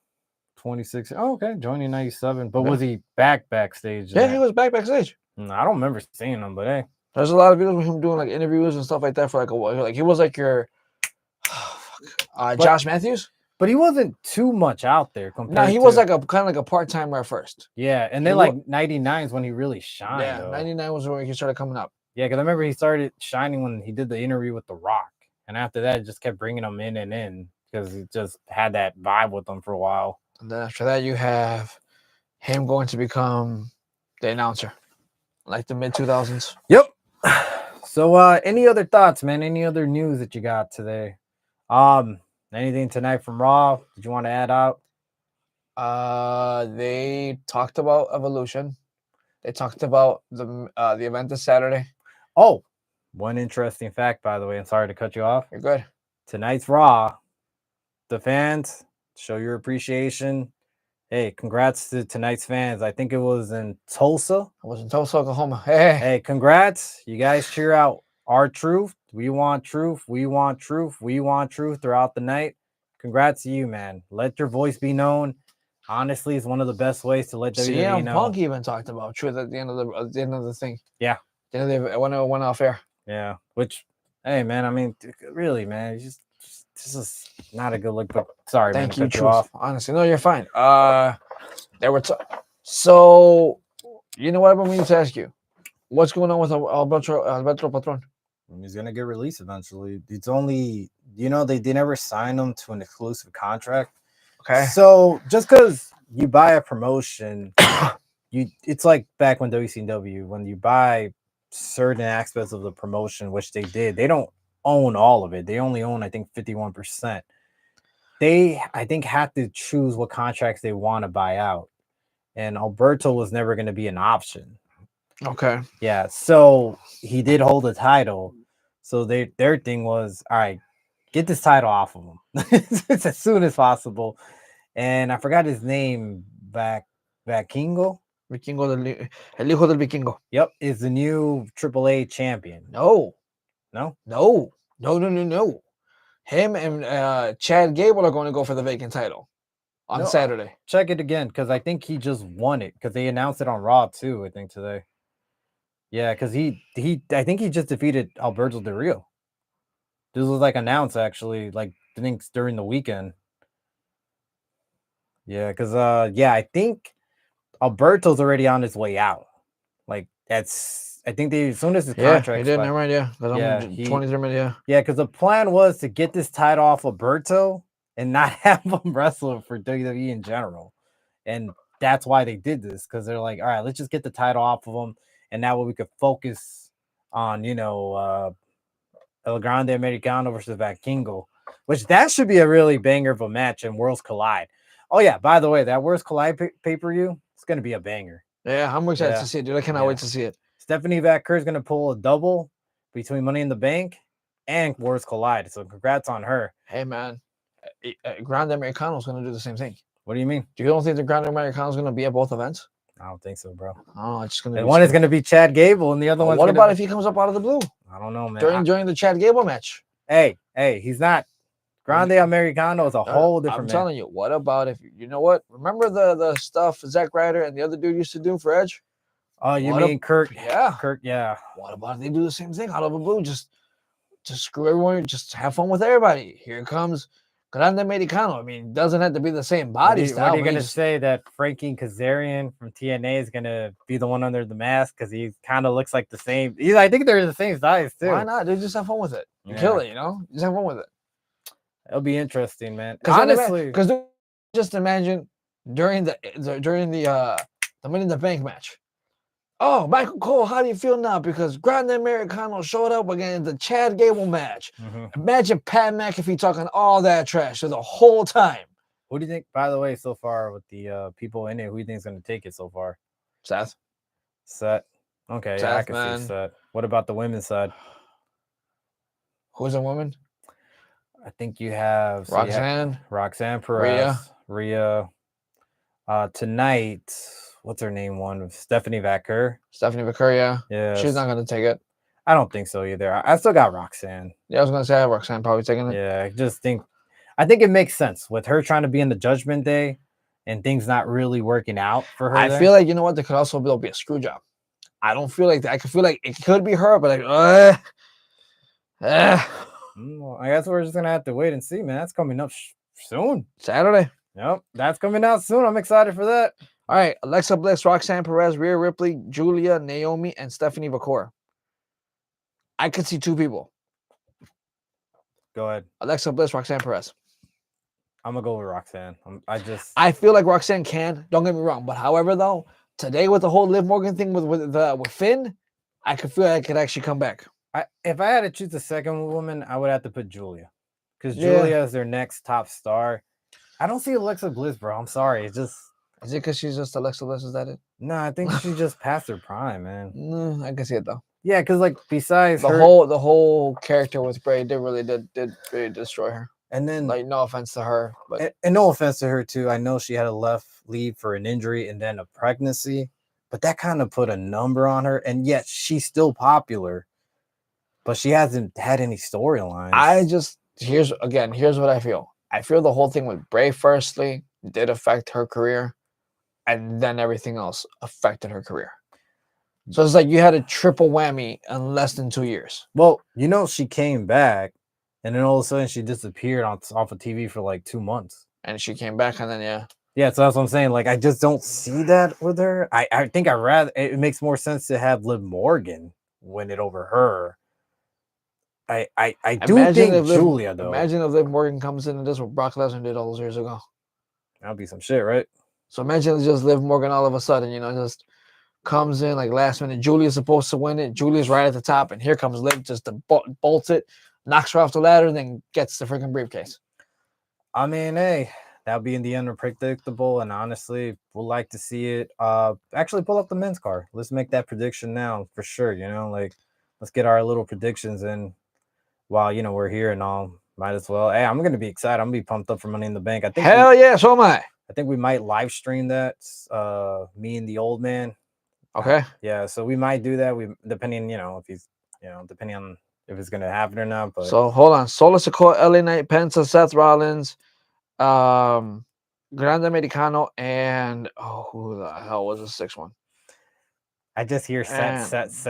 26. Oh, okay. Joining 97. But was he backstage? Yeah, he was backstage. I don't remember seeing him, but hey. There's a lot of videos with him doing like interviews and stuff like that for like a while. Like he was like your Josh Matthews. But he wasn't too much out there compared to... No, he was like a kind of like a part-timer at first. Yeah, and then like 99 is when he really shined. Yeah, though. 99 was when he started coming up. Yeah, because I remember he started shining when he did the interview with The Rock. And after that, it just kept bringing him in and in because he just had that vibe with him for a while. And then after that, you have him going to become the announcer, like the mid-2000s. Yep. So any other thoughts, man? Any other news that you got today? Anything tonight from Raw? Did you want to add out? They talked about Evolution. They talked about the event this Saturday. Oh, one interesting fact, by the way. I'm sorry to cut you off. You're good. Tonight's Raw. The fans, show your appreciation. Hey, congrats to tonight's fans. I think it was in Tulsa. It was in Tulsa, Oklahoma. Hey, congrats. You guys cheer out our truth. We want truth. We want truth. We want truth throughout the night. Congrats to you, man. Let your voice be known. honestly is one of the best ways to let WWE CM know. Punk even talked about truth at the end of the thing. Yeah. The end of the when it went off air. Yeah. Which, hey man, I mean, really, man, it's just this is not a good look. But sorry, man, Thank to you, cut you truth. off. Honestly, no, you're fine. There were so you know what I've been meaning to ask you. What's going on with Alberto Patron? He's gonna get released eventually. It's only they never signed him to an exclusive contract. Okay. So just because you buy a promotion, it's like back when WCW, when you buy certain aspects of the promotion, which they did, they don't own all of it. They only own, I think, 51%. They, I think, had to choose what contracts they want to buy out. And Alberto was never going to be an option. Okay. Yeah. So he did hold the title. So their thing was, all right, get this title off of him as soon as possible. And I forgot his name, Vikingo. El hijo del Vikingo. Yep, is the new AAA champion. No. No? No. Him and Chad Gable are going to go for the vacant title on Saturday. Check it again, because I think he just won it, because they announced it on Raw too, I think, today. Yeah, because I think he just defeated Alberto Del Rio. This was like announced actually, like I think during the weekend. Yeah, because I think Alberto's already on his way out. Like I think as soon as his contract. He did. Never mind. Yeah, yeah, 23 minutes. Yeah. Yeah, because the plan was to get this title off Alberto and not have him wrestle for WWE in general, and that's why they did this, because they're like, all right, let's just get the title off of him, and now we could focus on El Grande Americano versus Vikingo, which that should be a really banger of a match in Worlds Collide. Oh yeah, by the way, that Worlds Collide pay-per-view, it's gonna be a banger. Yeah, I'm excited to see it, dude. I cannot wait to see it. Stephanie Vaquer is gonna pull a double between Money in the Bank and Worlds Collide, so congrats on her. Hey man, Grande Americano is gonna do the same thing. What do you mean? You don't think the Grande Americano is gonna be at both events? I don't think so, bro. Oh, it's gonna. One is gonna be Chad Gable, and the other one. What about if he comes up out of the blue? I don't know, man. During the Chad Gable match. Hey, he's not. Grande Americano is a whole different. I'm telling you. What about if you know what? Remember the stuff Zack Ryder and the other dude used to do for Edge? Oh, you mean Kirk? Yeah, Kirk. Yeah. What about if they do the same thing out of the blue? Just screw everyone. Just have fun with everybody. Here comes Grande Americano. I mean, it doesn't have to be the same body style. What are you gonna say that Frankie Kazarian from TNA is gonna be the one under the mask because he kind of looks like the same? I think they're the same size too. Why not? They just have fun with it. You kill it, Just have fun with it. It'll be interesting, man. Honestly, because just imagine during the Money in the Bank match. Oh, Michael Cole, how do you feel now? Because Grande Americano showed up again in the Chad Gable match. Mm-hmm. Imagine Pat McAfee talking all that trash for the whole time. Who do you think, by the way, so far with the people in it, who do you think is going to take it so far? Seth. Okay, I can see Seth. What about the women's side? Who's a woman? I think you have Roxanne. Roxanne Perez. Rhea. Tonight, what's her name? Stephanie Vaquer. Yeah. She's not going to take it. I don't think so either. I still got Roxanne. Yeah, I was going to say Roxanne probably taking it. Yeah, I think it makes sense with her trying to be in the Judgment Day and things not really working out for her. I feel like, you know what, there could also be a screw job. I don't feel like that. I could feel like it could be her, but Well, I guess we're just going to have to wait and see, man. That's coming up soon. Saturday. Yep, that's coming out soon. I'm excited for that. All right, Alexa Bliss, Roxanne Perez, Rhea Ripley, Julia, Naomi, and Stephanie Vaquer. I could see two people. Go ahead. Alexa Bliss, Roxanne Perez. I'm gonna go with Roxanne. I feel like Roxanne can. Don't get me wrong, but however, though, today with the whole Liv Morgan thing with Finn, I could feel like I could actually come back. If I had to choose a second woman, I would have to put Julia, because Julia is their next top star. I don't see Alexa Bliss, bro. I'm sorry. It's just. Is it because she's just Alexa Bliss? Is that it? No, I think she's just past her prime, man. No, I can see it though. Yeah, because like besides the whole character with Bray did really destroy her. And then, like, no offense to her, but and no offense to her too. I know she had to leave for an injury and then a pregnancy, but that kind of put a number on her. And yet she's still popular, but she hasn't had any storylines. Here's what I feel. I feel the whole thing with Bray firstly did affect her career, and then everything else affected her career. So it's like you had a triple whammy in less than 2 years. Well, she came back, and then all of a sudden she disappeared off of TV for like 2 months. And she came back, and then Yeah, so that's what I'm saying. Like, I just don't see that with her. I think it makes more sense to have Liv Morgan win it over her. I do think Julia, though. Imagine if Liv Morgan comes in and does what Brock Lesnar did all those years ago. That'll be some shit, right? So imagine just Liv Morgan all of a sudden, just comes in like last minute. Julia's supposed to win it. Julia's right at the top, and here comes Liv just to bolts it, knocks her off the ladder, and then gets the freaking briefcase. I mean, hey, that'll be in the unpredictable, and honestly, we'll like to see it. Actually, pull up the men's card. Let's make that prediction now for sure. Like, let's get our little predictions in while we're here and all. Might as well. Hey, I'm gonna be excited. I'm gonna be pumped up for Money in the Bank. I think. Hell yeah, so am I. I think we might live stream that. Me and the old man. Okay. Yeah, so we might do that. Depending, if he's, depending on if it's gonna happen or not. But so hold on, Solo Sikoa, LA Knight, Penta, Seth Rollins, Grande Americano, and who the hell was the sixth one? I just hear set. That's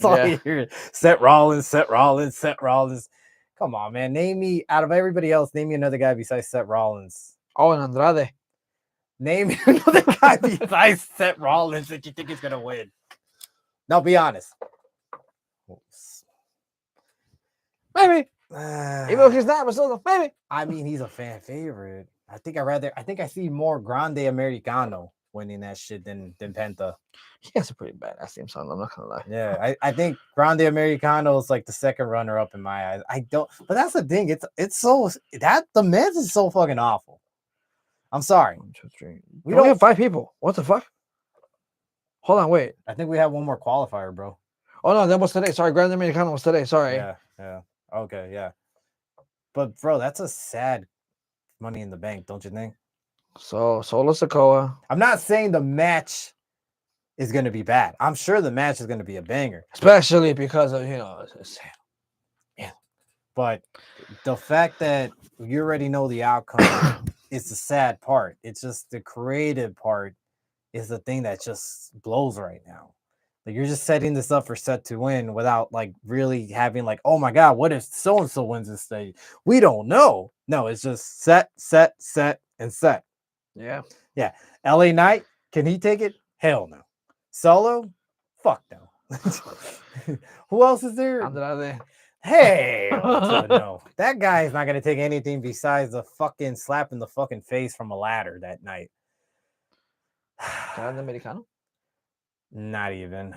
all I hear. Seth Rollins. Come on, man. Name me out of everybody else. Name me another guy besides Seth Rollins. Oh, and Andrade. Name me another guy besides Seth Rollins that you think is gonna win. Now, be honest. Maybe. Even if he's not, but still, maybe. I mean, he's a fan favorite. I think I see more Grande Americano winning that shit than Penta. He has a pretty badass theme song. I'm not gonna lie. Yeah, I think Grande Americano is like the second runner up in my eyes. I don't, but that's the thing. It's so that the men's is so fucking awful. I'm sorry. 1, 2, 3. We only don't have 5 people. What the fuck? Hold on, wait. I think we have one more qualifier, bro. Oh no, that was today. Sorry, Grande Americano was today. Sorry. Yeah. Okay, yeah. But bro, that's a sad Money in the Bank, don't you think? So Solo Sikoa. I'm not saying the match is going to be bad. I'm sure the match is going to be a banger, especially because of yeah. But the fact that you already know the outcome is the sad part. It's just the creative part is the thing that just blows right now. Like, you're just setting this up for Seth to win without like really having like, oh my god, what if so and so wins this thing? We don't know. No, it's just set, and set. Yeah. LA Knight, can he take it? Hell no. Solo? Fuck no. Who else is there? Andrade. Hey, no. That guy is not gonna take anything besides the fucking slap in the fucking face from a ladder that night. Grande Americano? Not even.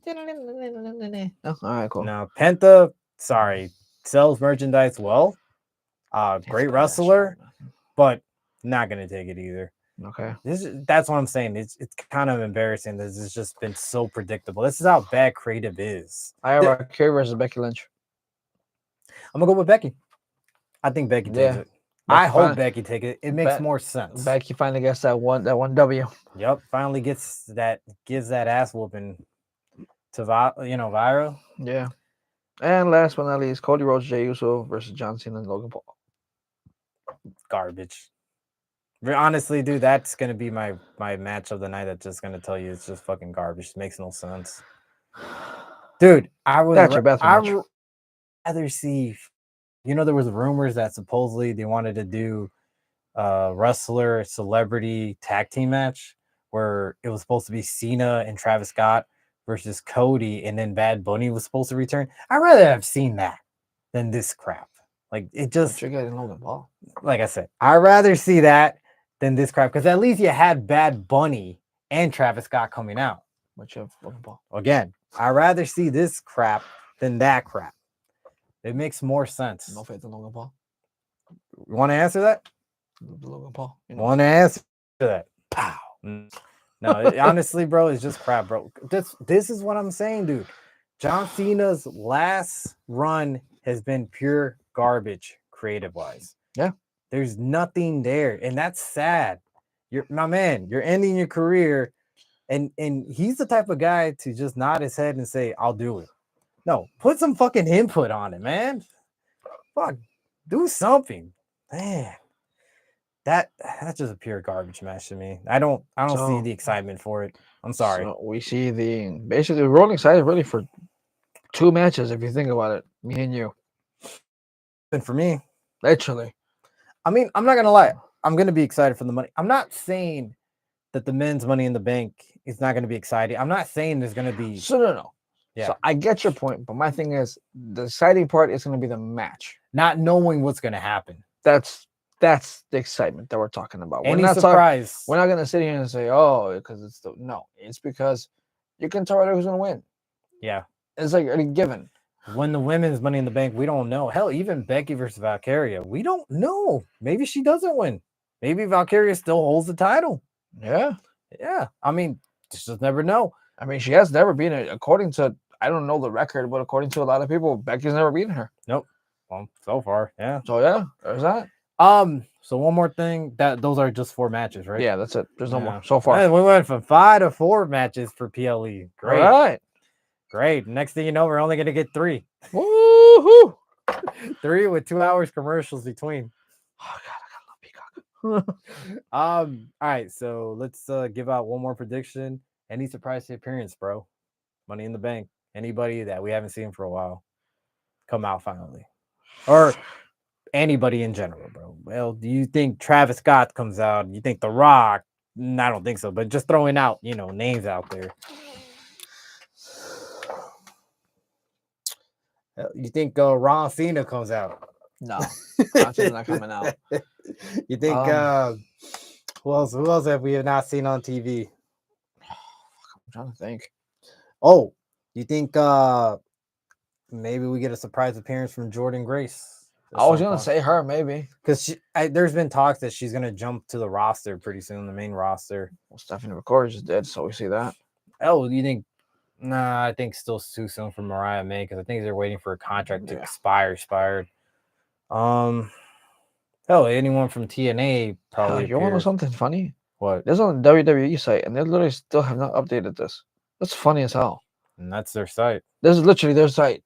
Oh, all right, cool. No, Penta, sorry, sells merchandise well. Great wrestler, but not gonna take it either. Okay. That's what I'm saying. It's kind of embarrassing. This has just been so predictable. This is how bad creative is. Ira Kerry versus Becky Lynch. I'm gonna go with Becky. I think Becky takes it. I hope Becky take it. It makes more sense. Becky finally gets that one W. Yep, finally gives that ass whooping to Vira. Yeah. And last but not least, Cody Rhodes, Jey Uso versus John Cena and Logan Paul. Garbage. Honestly, dude, that's gonna be my match of the night. That's just gonna tell you it's just fucking garbage. It makes no sense, dude. I would rather see. There was rumors that supposedly they wanted to do a wrestler celebrity tag team match where it was supposed to be Cena and Travis Scott versus Cody, and then Bad Bunny was supposed to return. I'd rather have seen that than this crap. Like, it just. You're getting Logan Paul. Like I said, I'd rather see that than this crap, because at least you had Bad Bunny and Travis Scott coming out. But you have Logan Paul. Again, I'd rather see this crap than that crap. It makes more sense. No faith in Logan Paul. You want to answer that? Logan Paul. Want to answer that? Pow. No, honestly, bro, it's just crap, bro. This is what I'm saying, dude. John Cena's last run has been pure garbage, creative-wise. Yeah. There's nothing there, and that's sad. You're ending your career, and he's the type of guy to just nod his head and say, I'll do it. No, put some fucking input on it, man. Fuck, do something, man. That's just a pure garbage match to me. I don't see the excitement for it. I'm sorry. So we see basically we're only excited really for 2 matches if you think about it. Me and you. And for me, literally. I mean, I'm not gonna lie. I'm gonna be excited for the money. I'm not saying that the men's Money in the Bank is not gonna be exciting. I'm not saying there's gonna be. So no. Yeah. So I get your point, but my thing is the exciting part is going to be the match, not knowing what's going to happen. That's the excitement that we're talking about. Any surprise? We're not going to sit here and say, "Oh, because it's no." It's because you can tell right who's going to win. Yeah, it's like a given. When the women's Money in the Bank, we don't know. Hell, even Becky versus Valkyria, we don't know. Maybe she doesn't win. Maybe Valkyria still holds the title. Yeah. I mean, just never know. I mean, she has never been it. According to, I don't know the record, but according to a lot of people, Becky's never beaten her. Nope. Well, so far, yeah. So yeah, there's that. So one more thing. Those are just 4 matches, right? Yeah, that's it. There's no more so far. Man, we went from 5 to 4 matches for PLE. Great. All right. Great. Next thing you know, we're only gonna get 3. Woohoo! 3 with 2 hours commercials between. Oh God, I gotta love Peacock. All right, so let's give out one more prediction. Any surprise appearance, bro? Money in the Bank. Anybody that we haven't seen for a while come out finally, or anybody in general, bro. Well, do you think Travis Scott comes out? You think The Rock? I don't think so, but just throwing out, names out there. You think Ron Cena comes out? No, Ron Cena's not coming out. You think who else have we not seen on TV? I'm trying to think. Oh, you think maybe we get a surprise appearance from Jordan Grace? I was gonna say her maybe, because there's been talks that she's gonna jump to the roster pretty soon, the main roster. Well, Stephanie McCoy just did, so we see that. Oh, you think? Nah, I think still too soon for Mariah May because I think they're waiting for a contract to expire. Hell, anyone from TNA probably. You want to know something funny? What? This is on the WWE site, and they literally still have not updated this. That's funny as hell. And that's their site. This is literally their site.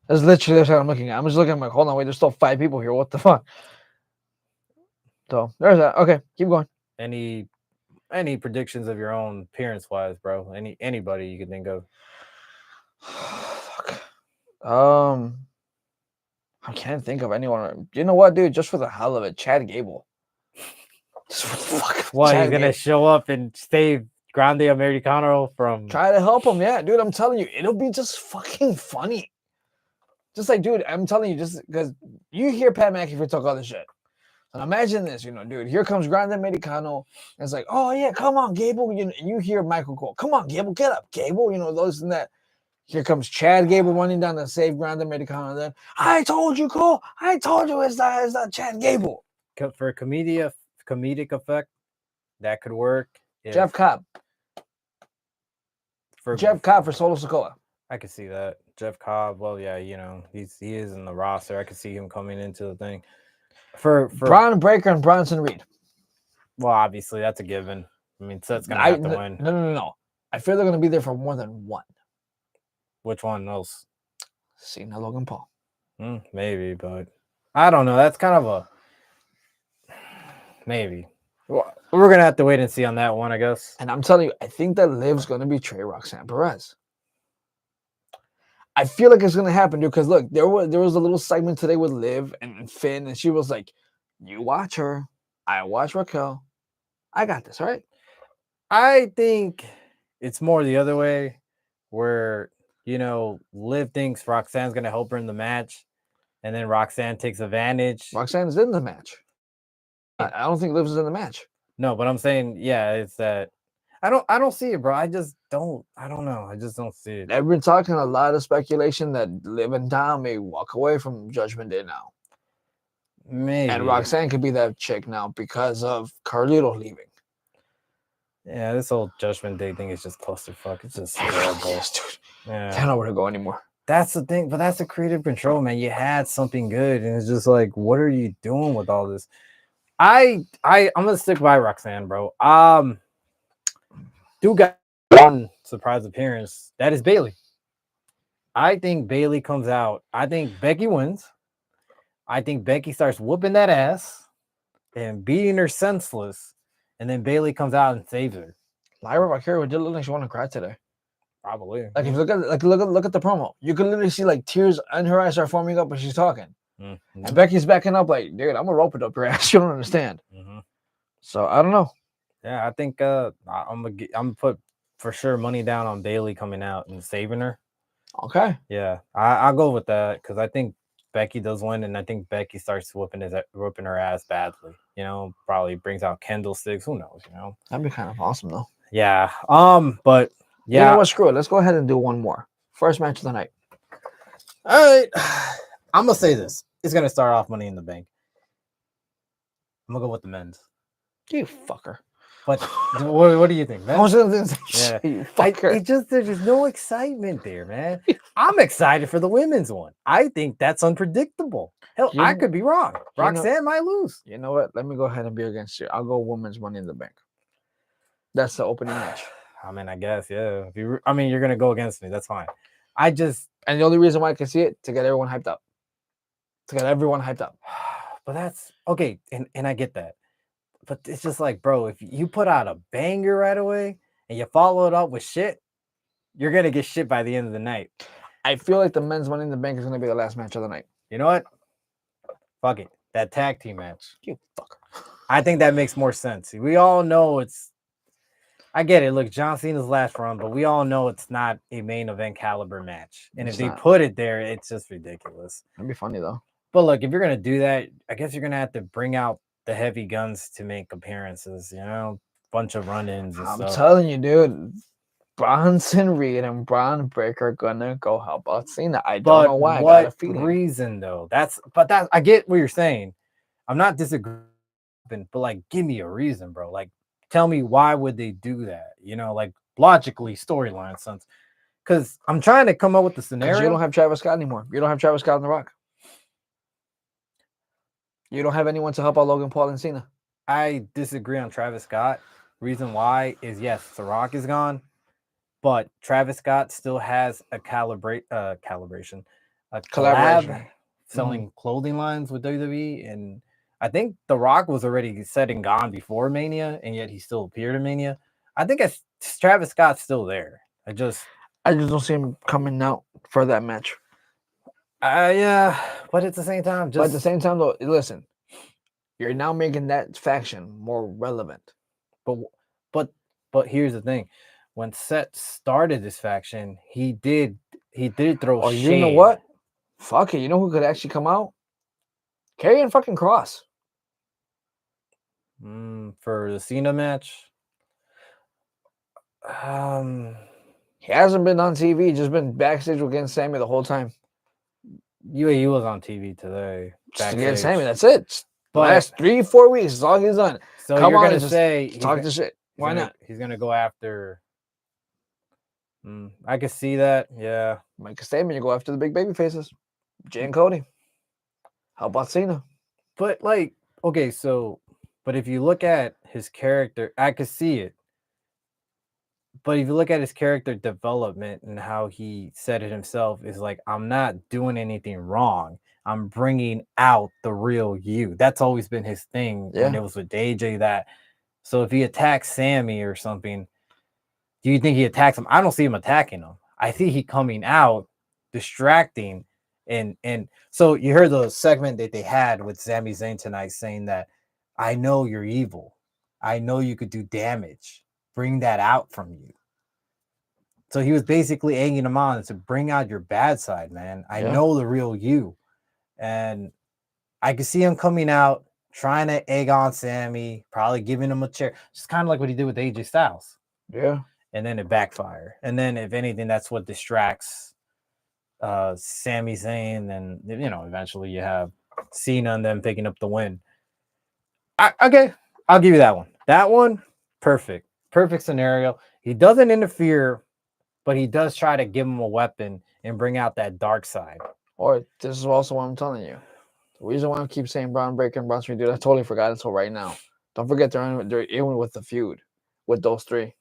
That's literally their site I'm looking at. I'm just looking at my. Hold on, wait. There's still 5 people here. What the fuck? So there's that. Okay, keep going. Any predictions of your own appearance wise, bro? Anybody you can think of? Fuck. I can't think of anyone. You know what, dude? Just for the hell of it, Chad Gable. What, he's gonna show up and save Grande Americano from? Try to help him, yeah, dude. I'm telling you, it'll be just fucking funny. Just like, dude, I'm telling you, just because you hear Pat McAfee talk all this shit. And imagine this, dude. Here comes Grande Americano. And it's like, oh yeah, come on, Gable. You hear Michael Cole, come on, Gable, get up, Gable. Those and that. Here comes Chad Gable running down to save Grande Americano. Then I told you, Cole. I told you it's not Chad Gable. For comedic effect, that could work. Jeff Cobb. Jeff Cobb for Solo Sikoa. I could see that. Jeff Cobb. Well, yeah, he is in the roster. I could see him coming into the thing. For Braun Breaker and Bronson Reed. Well, obviously that's a given. I mean, Seth's gonna have to win. No. I feel they're gonna be there for more than one. Which one else? Cena, Logan Paul. Maybe, but I don't know. That's kind of a maybe. Well, we're gonna have to wait and see on that one, I guess. And I'm telling you, I think that Liv's gonna betray Roxanne Perez. I feel like it's gonna happen, dude. Because look, there was a little segment today with Liv and Finn, and she was like, "You watch her, I watch Raquel. I got this, right?" I think it's more the other way, where Liv thinks Roxanne's gonna help her in the match, and then Roxanne takes advantage. Roxanne's in the match. I don't think Liv's in the match. No, but I'm saying, yeah, it's that. I don't see it, bro. I don't know. I just don't see it. They've been talking a lot of speculation that Liv and Dom may walk away from Judgment Day now. Maybe. And Roxanne could be that chick now because of Carlito leaving. Yeah, this whole Judgment Day thing is just clusterfuck. It's just horrible. Yes, dude. Yeah. I don't know where to go anymore. That's the thing, but that's the creative control, man. You had something good, and it's just like, what are you doing with all this? I'm gonna stick by Roxanne, bro. Dude got one surprise appearance. That is Bayley. I think Bayley comes out. I think Becky wins. I think Becky starts whooping that ass. and beating her senseless, and then Bailey comes out and saves her. Lyra Valkyria did look like she wanted to cry today. Probably. Like if you look at the promo, you can literally see like tears in her eyes are forming up when she's talking. Mm-hmm. And Becky's backing up like, dude, I'm gonna rope it up your ass. You don't understand. Mm-hmm. So I don't know. Yeah, I think I'm gonna put for sure money down on Bailey coming out and saving her. Okay. Yeah, I'll go with that because I think Becky does win, and I think Becky starts whooping her ass badly. You know, probably brings out candlesticks. Who knows? You know, That'd be kind of awesome though. Yeah. But yeah. You know what? Screw it. Let's go ahead and do one more. First match of the night. All right. I'm gonna say this. It's gonna start off Money in the Bank. I'm gonna go with the men's. You fucker. But what do you think, man? Yeah. You fucker. There's no excitement there, man. I'm excited for the women's one. I think that's unpredictable. Hell, I could be wrong. Roxanne might lose. You know what? Let me go ahead and be against you. I'll go women's Money in the Bank. That's the opening match. I mean, I guess, yeah. You're gonna go against me. That's fine. And the only reason why I can see it to get everyone hyped up. But that's okay, and I get that. But it's just like, bro, if you put out a banger right away and you follow it up with shit, you're gonna get shit by the end of the night. I feel like the men's Money in the Bank is gonna be the last match of the night. You know what? Fuck it. That tag team match. You fucker. I think that makes more sense. We all know I get it. Look, John Cena's last run, but we all know it's not a main event caliber match. And if they put it there, it's just ridiculous. That'd be funny though. But look, if you're gonna do that, I guess you're gonna have to bring out the heavy guns to make appearances, you know, bunch of run-ins and stuff. I'm telling you, dude, Bronson Reed and Braun Breaker are gonna go help out Cena. I don't know why. What I got a feeling. Reason though? I get what you're saying. I'm not disagreeing, but like, give me a reason, bro. Like, tell me why would they do that? You know, like logically, storyline sense. Because I'm trying to come up with the scenario. You don't have Travis Scott anymore. You don't have Travis Scott on The Rock. You don't have anyone to help out Logan Paul and Cena. I disagree on Travis Scott. Reason why is, yes, The Rock is gone, but Travis Scott still has a collaboration selling clothing lines with WWE. And I think The Rock was already said and gone before Mania, and yet he still appeared in Mania. I think Travis Scott's still there. I just don't see him coming out for that match. Yeah, but at the same time, though, listen, you're now making that faction more relevant. But here's the thing: when Seth started this faction, he did throw. Oh, you know what? Fuck it. You know who could actually come out? Karrion fucking Kross. For the Cena match. He hasn't been on TV. Just been backstage against Sammy the whole time. He was on TV today. Just against Sammy, that's it. But last 3-4 weeks is all he's done. So come you're gonna say talk the shit. Why not? He's gonna go after. I can see that. Yeah, make a statement. You go after the big baby faces, Jay and Cody. How about Cena? But like, okay, so, but if you look at his character, I could see it. But if you look at his character development and how he said it himself, is like, I'm not doing anything wrong. I'm bringing out the real you. That's always been his thing. When it was with AJ. That so if he attacks Sammy or something, do you think he attacks him? I don't see him attacking him. I see he coming out, distracting, and so you heard the segment that they had with Sami Zayn tonight, saying that I know you're evil. I know you could do damage. Bring that out from you. So he was basically egging him on to bring out your bad side, man. I know the real you. And I could see him coming out, trying to egg on Sammy, probably giving him a chair. Just kind of like what he did with AJ Styles. Yeah. And then it backfire. And then if anything, that's what distracts Sami Zayn. And, you know, eventually you have Cena and them picking up the win. Okay, I'll give you that one. That one, perfect. Perfect scenario. He doesn't interfere, but he does try to give him a weapon and bring out that dark side. Or this is also what I'm telling you. The reason why I keep saying Braun Breaker and Bronson Reed, I totally forgot until right now. Don't forget they're in with the feud with those three.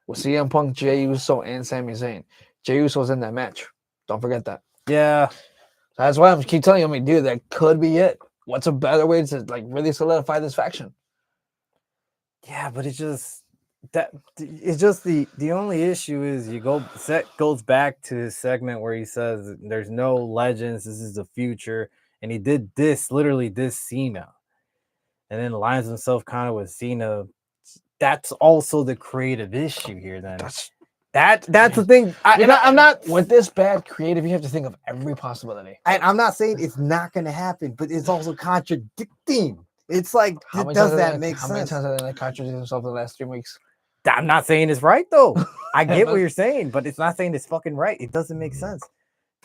With CM Punk, Jey Uso, and Sami Zayn. Jey Uso's in that match. Don't forget that. Yeah. That's why I keep telling you, dude, that could be it. what's a better way to like really solidify this faction? Yeah, but it's just the only issue is goes back to his segment where he says there's no legends, this is the future, and he did literally this Cena, and then aligns himself kind of with Cena. That's also the creative issue here. Then that's the thing. I'm not with this bad creative. You have to think of every possibility. I'm not saying it's not going to happen, but it's also contradicting. It's like, does that make sense? How many times have they contradicted himself in the last 3 weeks? I'm not saying it's right though. I get what you're saying, but it's not saying it's fucking right. It doesn't make sense.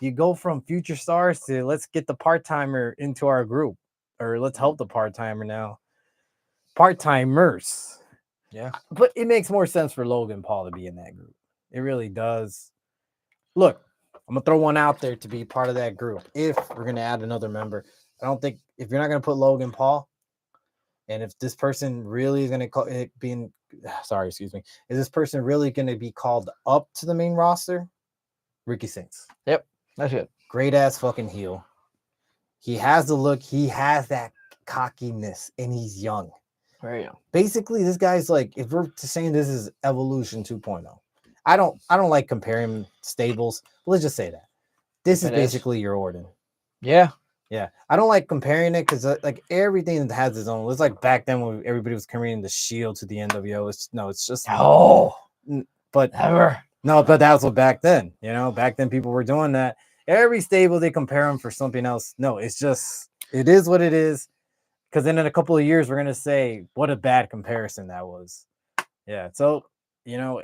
You go from future stars to let's get the part-timer into our group, or let's help the part-timer now. Part-timers. Yeah. But it makes more sense for Logan Paul to be in that group. It really does. Look, I'm going to throw one out there to be part of that group. If we're going to add another member, I don't think, if you're not going to put Logan Paul, and if this person really is going to call it being, is this person really going to be called up to the main roster? Ricky Saints. Yep, that's it. Great ass fucking heel. He has the look. He has that cockiness, and he's young. Very young. Basically, this guy's like, if we're saying this is Evolution 2.0, I don't like comparing stables, but let's just say that this is basically your Orton. Yeah. Yeah. I don't like comparing it because like everything has its own. It's like back then when everybody was comparing the Shield to the NWO. It's just but never. No, but that's what back then, back then people were doing that. Every stable they compare them for something else. No, it's just, it is what it is. Because then in a couple of years, we're going to say, what a bad comparison that was. Yeah. So,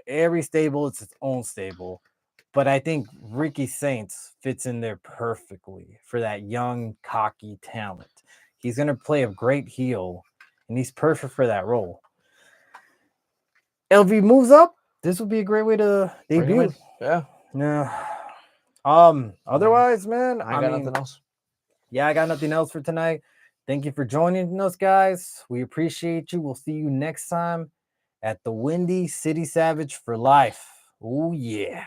every stable, it's its own stable. But I think Ricky Saints fits in there perfectly for that young, cocky talent. He's going to play a great heel, and he's perfect for that role. LV moves up. This would be a great way to debut. Yeah. Yeah. Otherwise, man, I got nothing else. Yeah, I got nothing else for tonight. Thank you for joining us, guys. We appreciate you. We'll see you next time at the Windy City Savage for life. Oh, yeah.